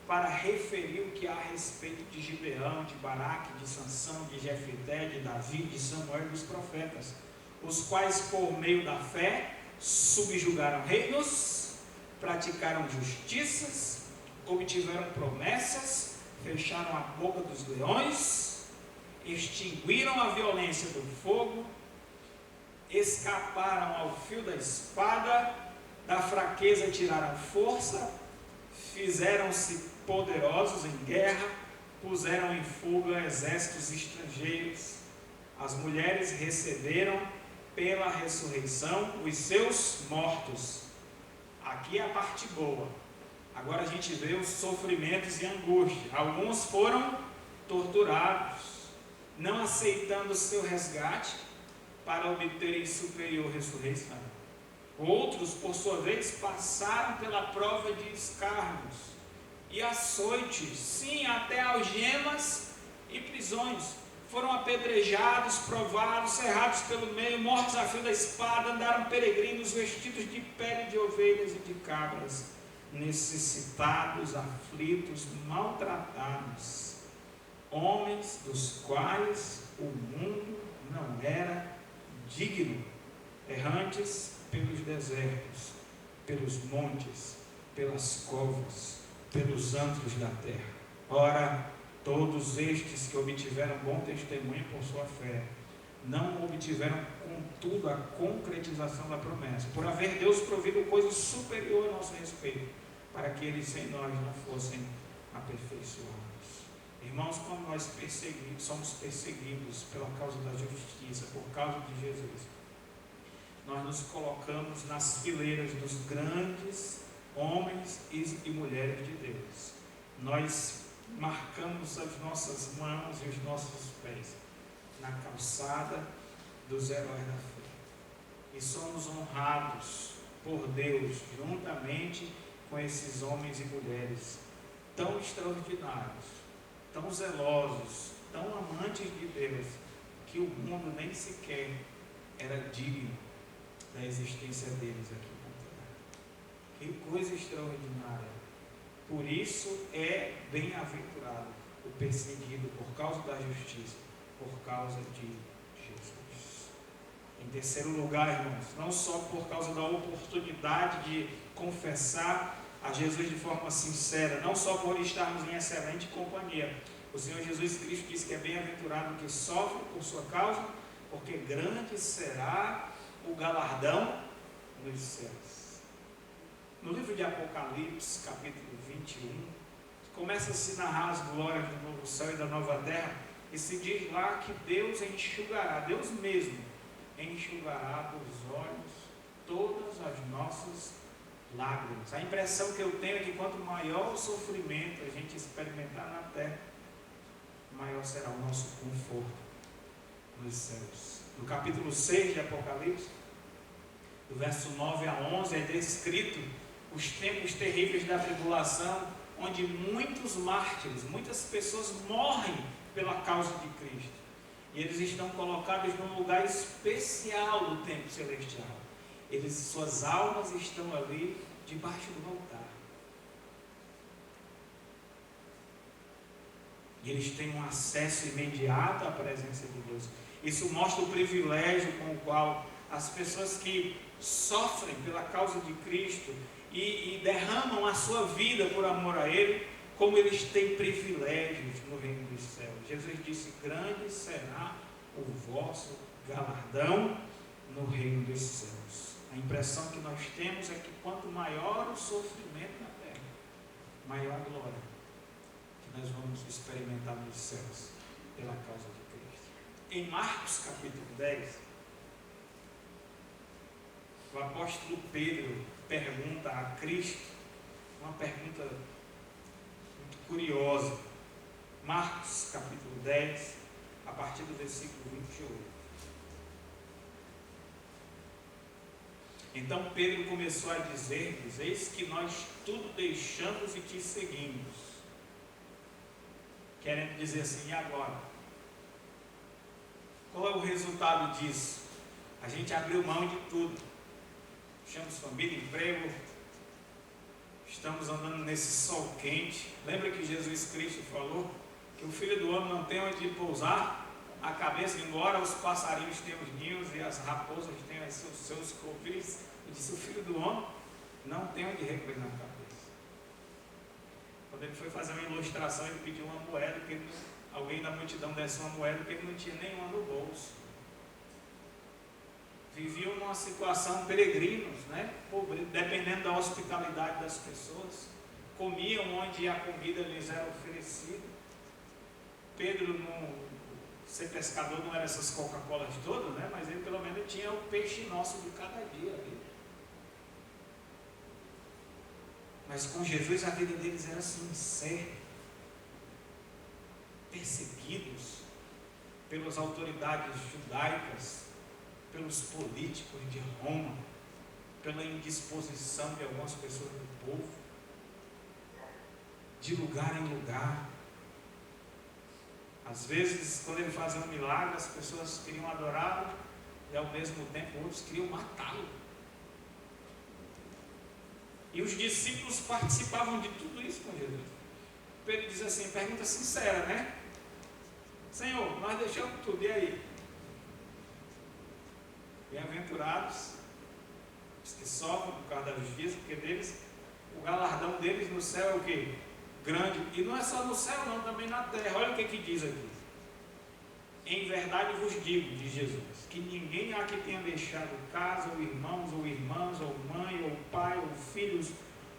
para referir o que há a respeito de Gibeão, de Baraque, de Sansão, de Jefité, de Davi, de Samuel e dos profetas, os quais por meio da fé subjugaram reinos, praticaram justiças, obtiveram promessas, fecharam a boca dos leões, extinguiram a violência do fogo, escaparam ao fio da espada, da fraqueza tiraram força, fizeram-se poderosos em guerra, puseram em fuga exércitos estrangeiros. As mulheres receberam pela ressurreição os seus mortos. Aqui é a parte boa. Agora a gente vê os sofrimentos e angústia. Alguns foram torturados, não aceitando o seu resgate para obterem superior ressurreição. Outros, por sua vez, passaram pela prova de escárnios e açoites, sim, até algemas e prisões. Foram apedrejados, provados, cerrados pelo meio, mortos a fio da espada, andaram peregrinos vestidos de pele de ovelhas e de cabras, necessitados, aflitos, maltratados, homens dos quais o mundo não era digno, errantes pelos desertos, pelos montes, pelas covas, pelos antros da terra. Ora, todos estes que obtiveram bom testemunho por sua fé, não obtiveram, contudo, a concretização da promessa, por haver Deus provido coisa superior a nosso respeito, para que eles sem nós não fossem aperfeiçoados. Irmãos, quando nós somos perseguidos pela causa da justiça, por causa de Jesus, nós nos colocamos nas fileiras dos grandes homens e mulheres de Deus. Nós marcamos as nossas mãos e os nossos pés na calçada dos heróis da fé. E somos honrados por Deus, juntamente com esses homens e mulheres tão extraordinários, tão zelosos, tão amantes de Deus, que o mundo nem sequer era digno da existência deles aqui na terra. Que coisa extraordinária! Por isso é bem-aventurado o perseguido por causa da justiça, por causa de Jesus. Em terceiro lugar, irmãos, não só por causa da oportunidade de confessar a Jesus de forma sincera, não só por estarmos em excelente companhia. O Senhor Jesus Cristo diz que é bem-aventurado o que sofre por sua causa, porque grande será o galardão nos céus. No livro de Apocalipse, capítulo 21, começa a se narrar as glórias do novo céu e da nova terra, e se diz lá que Deus enxugará, Deus mesmo enxugará dos olhos todas as nossas lágrimas. A impressão que eu tenho é que quanto maior o sofrimento a gente experimentar na terra, maior será o nosso conforto nos céus. No capítulo 6 de Apocalipse, do verso 9 a 11, é descrito os tempos terríveis da tribulação, onde muitos mártires, muitas pessoas morrem pela causa de Cristo, e eles estão colocados num lugar especial do templo celestial. Suas almas estão ali debaixo do altar, e eles têm um acesso imediato à presença de Deus. Isso mostra o privilégio com o qual as pessoas que sofrem pela causa de Cristo e derramam a sua vida por amor a Ele, como eles têm privilégios no reino dos céus. Jesus disse: grande será o vosso galardão no reino dos céus. A impressão que nós temos é que quanto maior o sofrimento na terra, maior a glória que nós vamos experimentar nos céus pela causa de Cristo. Em Marcos capítulo 10, o apóstolo Pedro pergunta a Cristo uma pergunta muito curiosa. Marcos capítulo 10, a partir do versículo 28. Então Pedro começou a dizer-lhes: eis que nós tudo deixamos e te seguimos. Querendo dizer assim: e agora? Qual é o resultado disso? A gente abriu mão de tudo. Deixamos família, emprego, estamos andando nesse sol quente. Lembra que Jesus Cristo falou que o Filho do Homem não tem onde pousar a cabeça, embora os passarinhos tenham os ninhos e as raposas tenham os seus covis. Ele disse: o Filho do Homem não tem onde reclinar a cabeça. Quando ele foi fazer uma ilustração, ele pediu uma moeda, que alguém da multidão desse uma moeda, porque ele não tinha nenhuma no bolso. Viviam numa situação peregrinos, né? Dependendo da hospitalidade das pessoas. Comiam onde a comida lhes era oferecida. Pedro, ser pescador, não era essas Coca-Colas todas, né? Mas ele pelo menos tinha o peixe nosso de cada dia ali. Mas com Jesus a vida deles era assim, ser perseguidos pelas autoridades judaicas, pelos políticos de Roma, pela indisposição de algumas pessoas do povo, de lugar em lugar. Às vezes, quando ele fazia um milagre, as pessoas queriam adorá-lo e ao mesmo tempo outros queriam matá-lo. E os discípulos participavam de tudo isso com Jesus. Pedro diz assim, pergunta sincera, né? Senhor, nós deixamos tudo, e aí? Bem-aventurados os que sofrem por causa da justiça, porque deles, o galardão deles no céu é o quê? Grande. E não é só no céu não, também na terra. Olha o que diz aqui. Em verdade vos digo, diz Jesus, que ninguém há que tenha deixado casa, ou irmãos, ou irmãs, ou mãe, ou pai, ou filhos,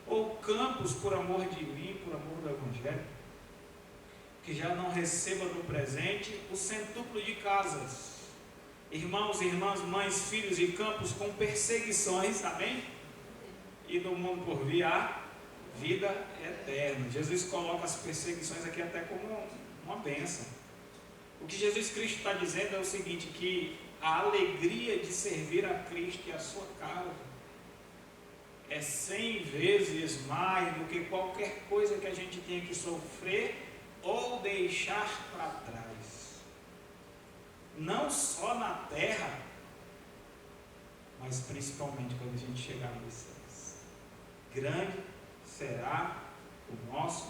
ou campos por amor de mim, por amor do Evangelho, que já não receba no presente o centúplo de casas, irmãos, irmãs, mães, filhos e campos com perseguições, amém? E no mundo por vir a vida eterna. Jesus coloca as perseguições aqui até como uma bênção. O que Jesus Cristo está dizendo é o seguinte, que a alegria de servir a Cristo e a sua causa é 100 vezes mais do que qualquer coisa que a gente tenha que sofrer ou deixar para trás. Não só na terra, mas principalmente quando a gente chegar nos céus. Grande será o nosso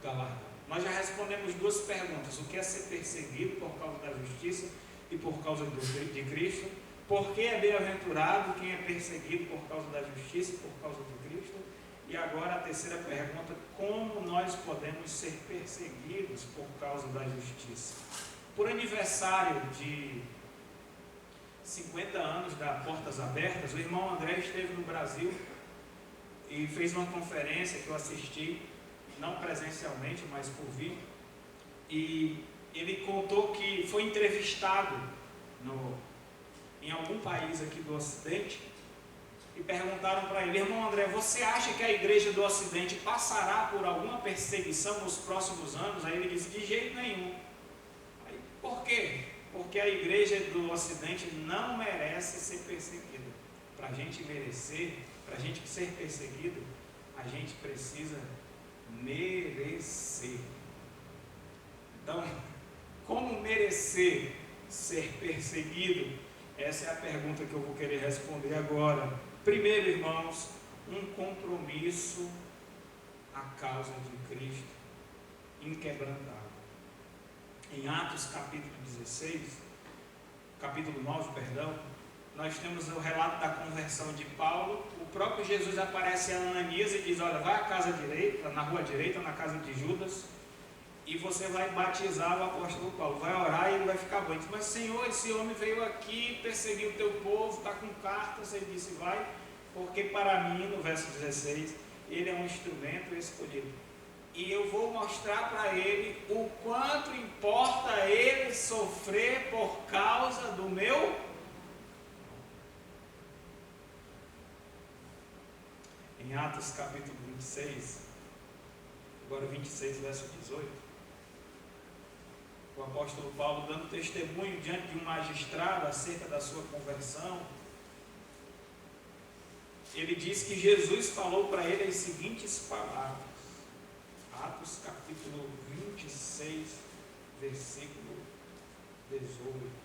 galardão. Nós já respondemos duas perguntas: o que é ser perseguido por causa da justiça e por causa de Cristo? Por que é bem-aventurado quem é perseguido por causa da justiça e por causa de Cristo? E agora a terceira pergunta: como nós podemos ser perseguidos por causa da justiça? Por aniversário de 50 anos da Portas Abertas, o irmão André esteve no Brasil e fez uma conferência que eu assisti, não presencialmente, mas por vídeo, e ele contou que foi entrevistado em algum país aqui do Ocidente, e perguntaram para ele: irmão André, você acha que a igreja do Ocidente passará por alguma perseguição nos próximos anos? Aí ele disse: de jeito nenhum. Aí, por quê? Porque a igreja do Ocidente não merece ser perseguida. Para a gente merecer, para a gente ser perseguido, a gente precisa merecer. Então, como merecer ser perseguido? Essa é a pergunta que eu vou querer responder agora. Primeiro, irmãos, um compromisso à causa de Cristo inquebrantável. Em Atos capítulo 9, nós temos o relato da conversão de Paulo. O próprio Jesus aparece a Ananias e diz: olha, vai à casa direita, na rua direita, na casa de Judas, e você vai batizar o apóstolo Paulo, vai orar e ele vai ficar bom. Ele diz: mas Senhor, esse homem veio aqui, perseguiu o teu povo, está com cartas. Ele disse: vai, porque para mim, no verso 16, ele é um instrumento escolhido. E eu vou mostrar para ele o quanto importa ele sofrer por causa do meu. Em Atos capítulo 26, agora 26, verso 18, o apóstolo Paulo dando testemunho diante de um magistrado acerca da sua conversão, ele diz que Jesus falou para ele as seguintes palavras. Atos capítulo 26, versículo 18.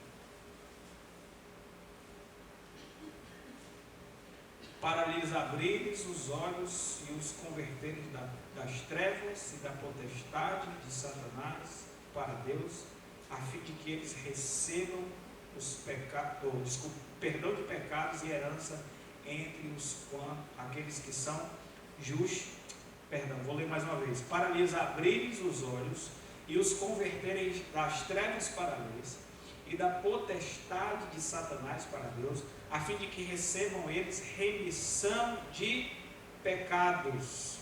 para lhes abrires os olhos e os converteres das trevas e da potestade de Satanás para Deus, a fim de que eles recebam perdão de pecados e herança entre aqueles que são justos. Vou ler mais uma vez. Para lhes abrires os olhos e os converteres das trevas para Deus e da potestade de Satanás para Deus, a fim de que recebam eles remissão de pecados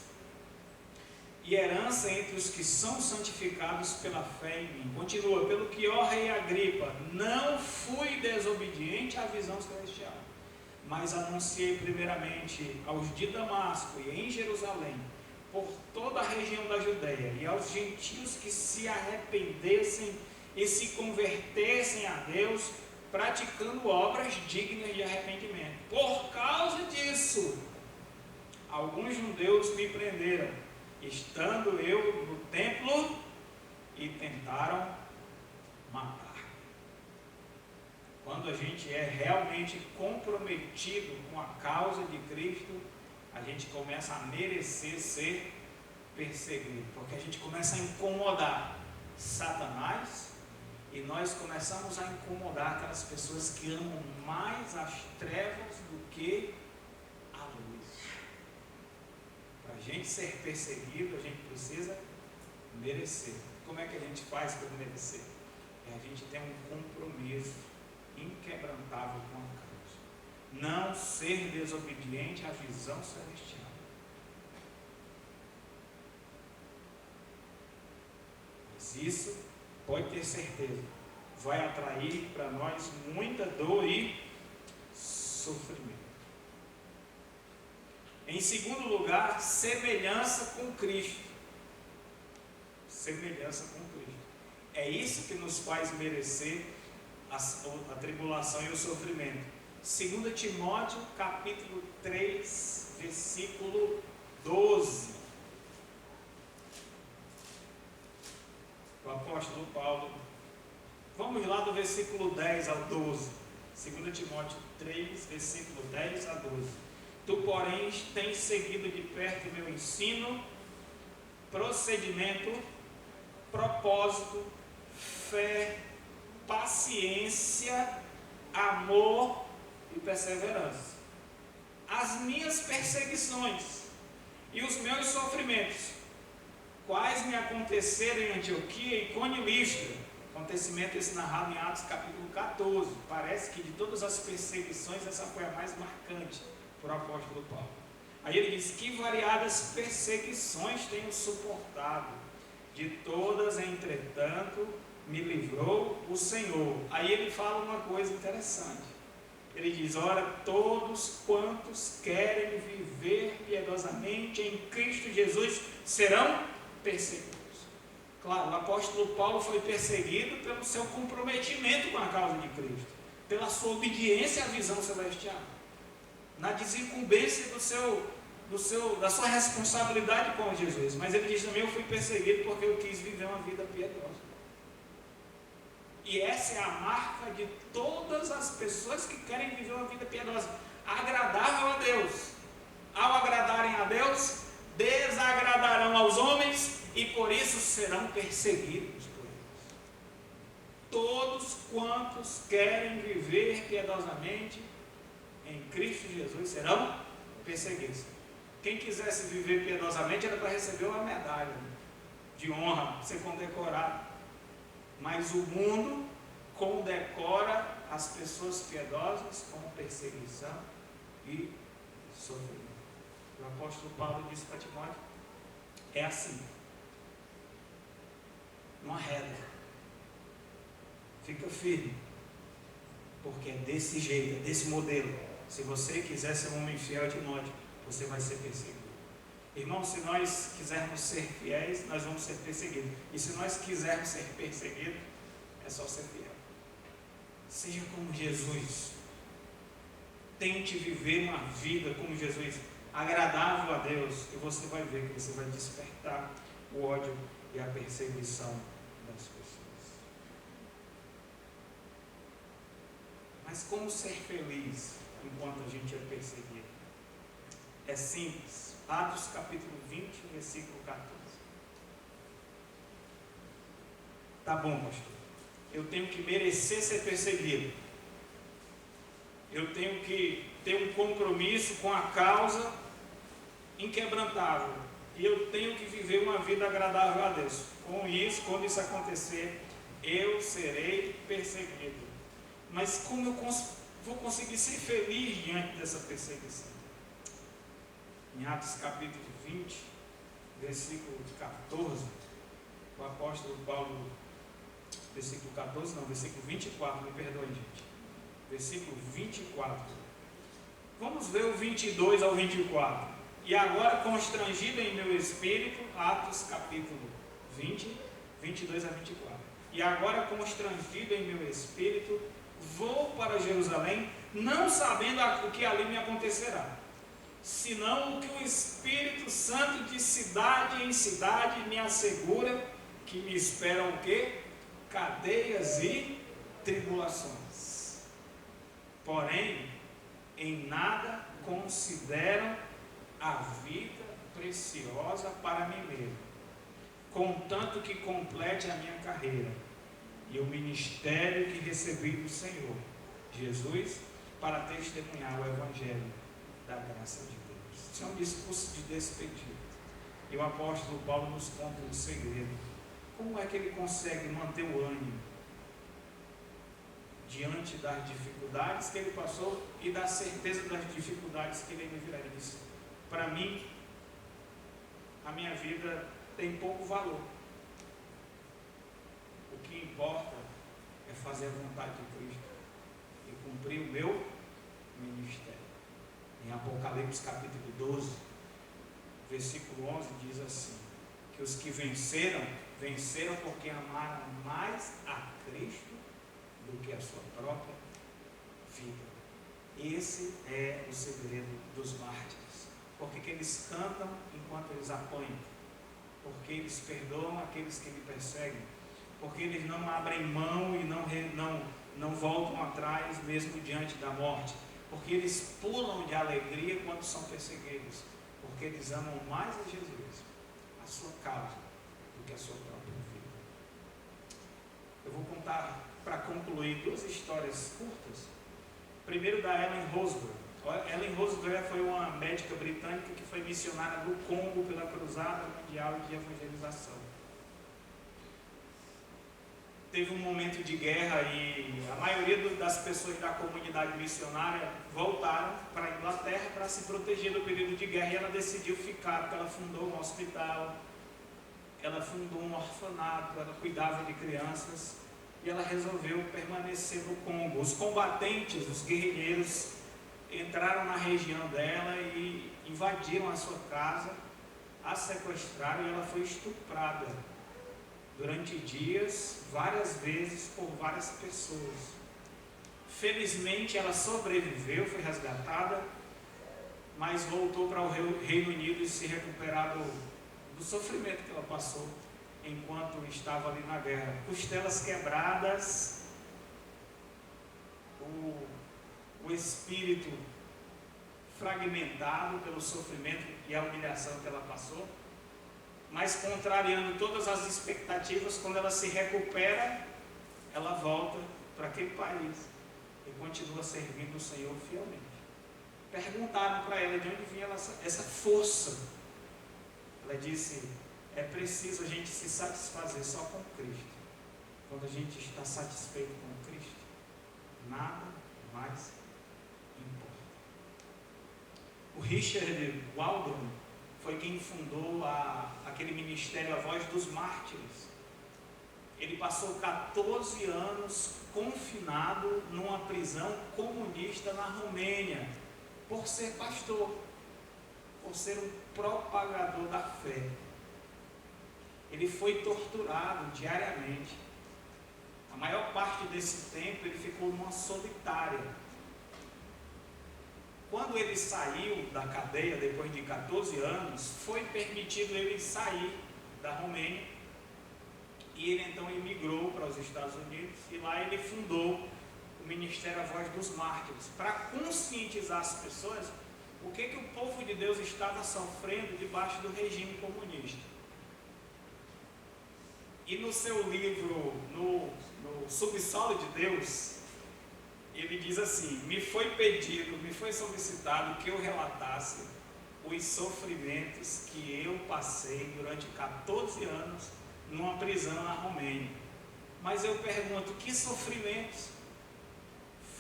e herança entre os que são santificados pela fé em mim. Continua, pelo que, ó rei Agripa, não fui desobediente à visão celestial, mas anunciei primeiramente aos de Damasco e em Jerusalém, por toda a região da Judéia, e aos gentios que se arrependessem e se convertessem a Deus, praticando obras dignas de arrependimento. Por causa disso, alguns judeus me prenderam, estando eu no templo, e tentaram matar. Quando a gente é realmente comprometido com a causa de Cristo, a gente começa a merecer ser perseguido, porque a gente começa a incomodar Satanás, e nós começamos a incomodar aquelas pessoas que amam mais as trevas do que a luz. Para a gente ser perseguido, a gente precisa merecer. Como é que a gente faz para merecer? A gente tem um compromisso inquebrantável com a causa. Não ser desobediente à visão celestial. Mas isso, pode ter certeza, vai atrair para nós muita dor e sofrimento. Em segundo lugar, semelhança com Cristo. Semelhança com Cristo. É isso que nos faz merecer a tribulação e o sofrimento. 2 Timóteo capítulo 3, versículo 12. O apóstolo Paulo, vamos lá do versículo 10 ao 12, 2 Timóteo 3, versículo 10 a 12. Tu, porém, tens seguido de perto meu ensino, procedimento, propósito, fé, paciência, amor e perseverança. As minhas perseguições e os meus sofrimentos, quais me aconteceram em Antioquia, Icônio e Listra. Acontecimento esse narrado em Atos capítulo 14. Parece que de todas as perseguições, essa foi a mais marcante para o apóstolo Paulo. Aí ele diz: que variadas perseguições tenho suportado, de todas, entretanto, me livrou o Senhor. Aí ele fala uma coisa interessante. Ele diz: ora, todos quantos querem viver piedosamente em Cristo Jesus serão perseguidos. Claro, o apóstolo Paulo foi perseguido pelo seu comprometimento com a causa de Cristo, pela sua obediência à visão celestial, na desincumbência da sua responsabilidade com Jesus. Mas ele diz também: eu fui perseguido porque eu quis viver uma vida piedosa. E essa é a marca de todas as pessoas que querem viver uma vida piedosa, agradável a Deus. Ao agradarem a Deus, desagradarão aos homens e por isso serão perseguidos por eles. Todos quantos querem viver piedosamente em Cristo Jesus serão perseguidos. Quem quisesse viver piedosamente era para receber uma medalha de honra, ser condecorado. Mas o mundo condecora as pessoas piedosas com perseguição e sofrimento. O apóstolo Paulo disse para Timóteo: é assim, uma regra, fica firme, porque é desse jeito, é desse modelo. Se você quiser ser um homem fiel, Timóteo, você vai ser perseguido. Irmão, se nós quisermos ser fiéis, nós vamos ser perseguidos. E se nós quisermos ser perseguidos, é só ser fiel. Seja como Jesus. Tente viver uma vida como Jesus, agradável a Deus, e você vai ver que você vai despertar o ódio e a perseguição das pessoas. Mas como ser feliz enquanto a gente é perseguido? É simples. Atos capítulo 20, versículo 14. Tá bom, pastor. Eu tenho que merecer ser perseguido. Eu tenho que ter um compromisso com a causa inquebrantável. E eu tenho que viver uma vida agradável a Deus. Com isso, quando isso acontecer, eu serei perseguido. Mas como eu vou conseguir ser feliz diante dessa perseguição? Em Atos capítulo 20, versículo 14, o apóstolo Paulo, versículo 14, não, versículo 24, me perdoem, gente. Versículo 24. Vamos ver o 22 ao 24. E agora, constrangido em meu espírito, Atos capítulo 20, 22 a 24. E agora, constrangido em meu espírito, vou para Jerusalém, não sabendo o que ali me acontecerá, senão o que o Espírito Santo de cidade em cidade me assegura, que me esperam o quê? Cadeias e tribulações. Porém, em nada consideram a vida preciosa para mim mesmo, contanto que complete a minha carreira e o ministério que recebi do Senhor Jesus, para testemunhar o Evangelho da graça de Deus. Isso é um discurso de despedida. E o apóstolo Paulo nos conta um segredo. Como é que ele consegue manter o ânimo diante das dificuldades que ele passou e da certeza das dificuldades que ele virá? Ele disse: para mim, a minha vida tem pouco valor. O que importa é fazer a vontade de Cristo e cumprir o meu ministério. Em Apocalipse capítulo 12, versículo 11, diz assim: que os que venceram porque amaram mais a Cristo do que a sua própria vida. Esse é o segredo dos mártires. Porque que eles cantam enquanto eles apanham, porque eles perdoam aqueles que lhe perseguem, porque eles não abrem mão e não voltam atrás mesmo diante da morte, porque eles pulam de alegria quando são perseguidos, porque eles amam mais a Jesus, a sua causa, do que a sua própria vida. Eu vou contar, para concluir, duas histórias curtas. Primeiro, da Ellen Roosevelt. Ellen Roosevelt foi uma médica britânica que foi missionária no Congo pela Cruzada Mundial de Evangelização. Teve um momento de guerra e a maioria das pessoas da comunidade missionária voltaram para a Inglaterra para se proteger do período de guerra, e ela decidiu ficar, porque ela fundou um hospital, ela fundou um orfanato, ela cuidava de crianças, e ela resolveu permanecer no Congo. Os combatentes, os guerrilheiros, entraram na região dela e invadiram a sua casa, a sequestraram, e ela foi estuprada durante dias, várias vezes, por várias pessoas. Felizmente ela sobreviveu, foi resgatada, mas voltou para o Reino Unido e se recuperou do sofrimento que ela passou enquanto estava ali na guerra. Costelas quebradas, o espírito fragmentado pelo sofrimento e a humilhação que ela passou, mas contrariando todas as expectativas, quando ela se recupera, ela volta para aquele país e continua servindo o Senhor fielmente. Perguntaram para ela de onde vinha essa força. Ela disse: é preciso a gente se satisfazer só com Cristo. Quando a gente está satisfeito com Cristo, nada mais importa. O Richard Waldron foi quem fundou aquele ministério A Voz dos Mártires. Ele passou 14 anos confinado numa prisão comunista na Romênia, por ser pastor, por ser um propagador da fé. Ele foi torturado diariamente. A maior parte desse tempo ele ficou numa solitária. Quando ele saiu da cadeia, depois de 14 anos, foi permitido ele sair da Romênia, e ele então emigrou para os Estados Unidos, e lá ele fundou o Ministério A Voz dos Mártires, para conscientizar as pessoas o que o povo de Deus estava sofrendo debaixo do regime comunista. E no seu livro, no Subsolo de Deus, ele diz assim: me foi pedido, me foi solicitado que eu relatasse os sofrimentos que eu passei durante 14 anos numa prisão na Romênia. Mas eu pergunto, que sofrimentos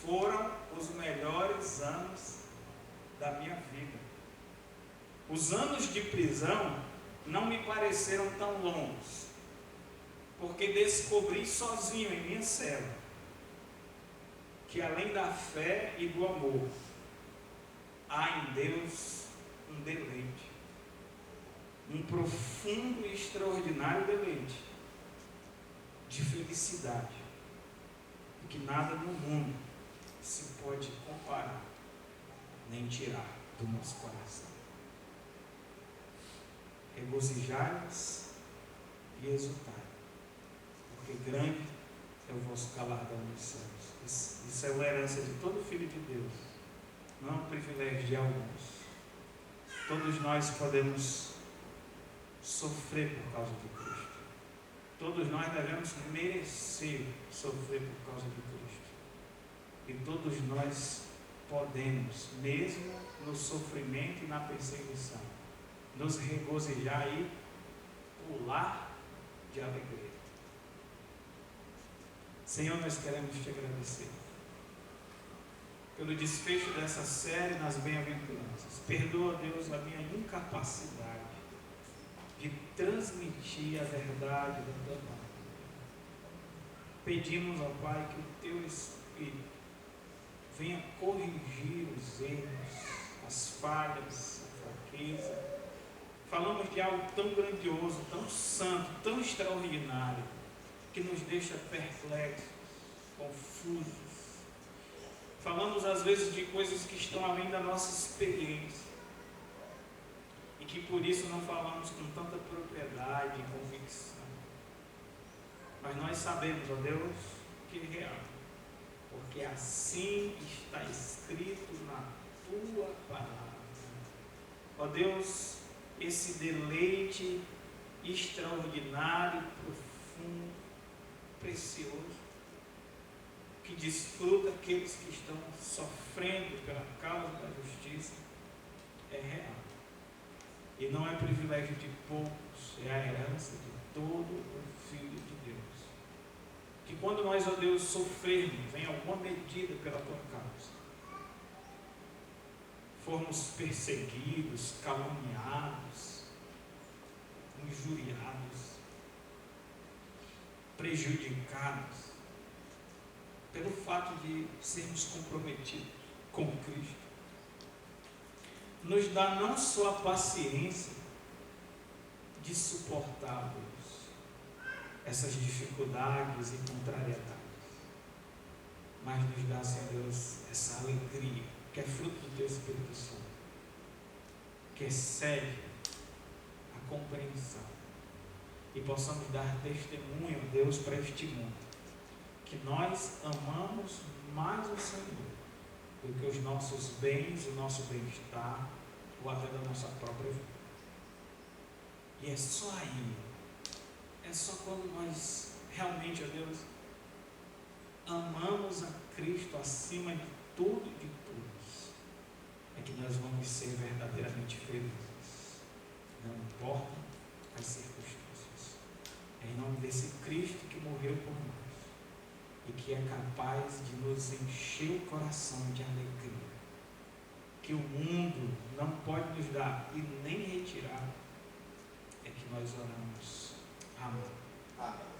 foram os melhores anos da minha vida? Os anos de prisão não me pareceram tão longos, porque descobri sozinho em minha cela que além da fé e do amor, há em Deus um deleite, um profundo e extraordinário deleite de felicidade, e que nada no mundo se pode comparar nem tirar do nosso coração. Regozijai-vos e exultai, porque grande é o vosso galardão nos céus. Isso é uma herança de todo filho de Deus, não é um privilégio de alguns. Todos nós podemos sofrer por causa de Cristo. Todos nós devemos merecer sofrer por causa de Cristo. E todos nós podemos, mesmo no sofrimento e na perseguição, nos regozijar e pular de alegria. Senhor, nós queremos te agradecer pelo desfecho dessa série nas bem-aventuranças. Perdoa, Deus, a minha incapacidade de transmitir a verdade da tua palavra. Pedimos ao Pai que o teu Espírito venha corrigir os erros, as falhas, a fraqueza. Falamos de algo tão grandioso, tão santo, tão extraordinário, que nos deixa perplexos, confusos. Falamos às vezes de coisas que estão além da nossa experiência, e que por isso não falamos com tanta propriedade e convicção. Mas nós sabemos, ó Deus, que é real, porque assim está escrito na tua palavra. Ó Deus, esse deleite extraordinário, profundo, precioso, que desfruta aqueles que estão sofrendo pela causa da justiça, é real. E não é privilégio de poucos, é a herança de todo o Filho de Deus. Que quando nós, ó Deus, sofrermos em alguma medida pela tua causa, formos perseguidos, caluniados, injuriados, prejudicados, pelo fato de sermos comprometidos com Cristo, nos dá não só a paciência de suportarmos essas dificuldades e contrariedades, mas nos dá, Senhor Deus, essa alegria que é fruto do teu Espírito Santo, que excede a compreensão, e possamos dar testemunho, Deus, para este mundo, que nós amamos mais o Senhor do que os nossos bens, o nosso bem-estar, ou até da nossa própria vida. E é só aí, é só quando nós realmente, ó Deus, amamos a Cristo acima de tudo e de todos, é que nós vamos ser verdadeiramente felizes, não importa as circunstâncias. É em nome desse Cristo que morreu por nós e que é capaz de nos encher o coração de alegria, que o mundo não pode nos dar e nem retirar, é que nós oramos. Amém.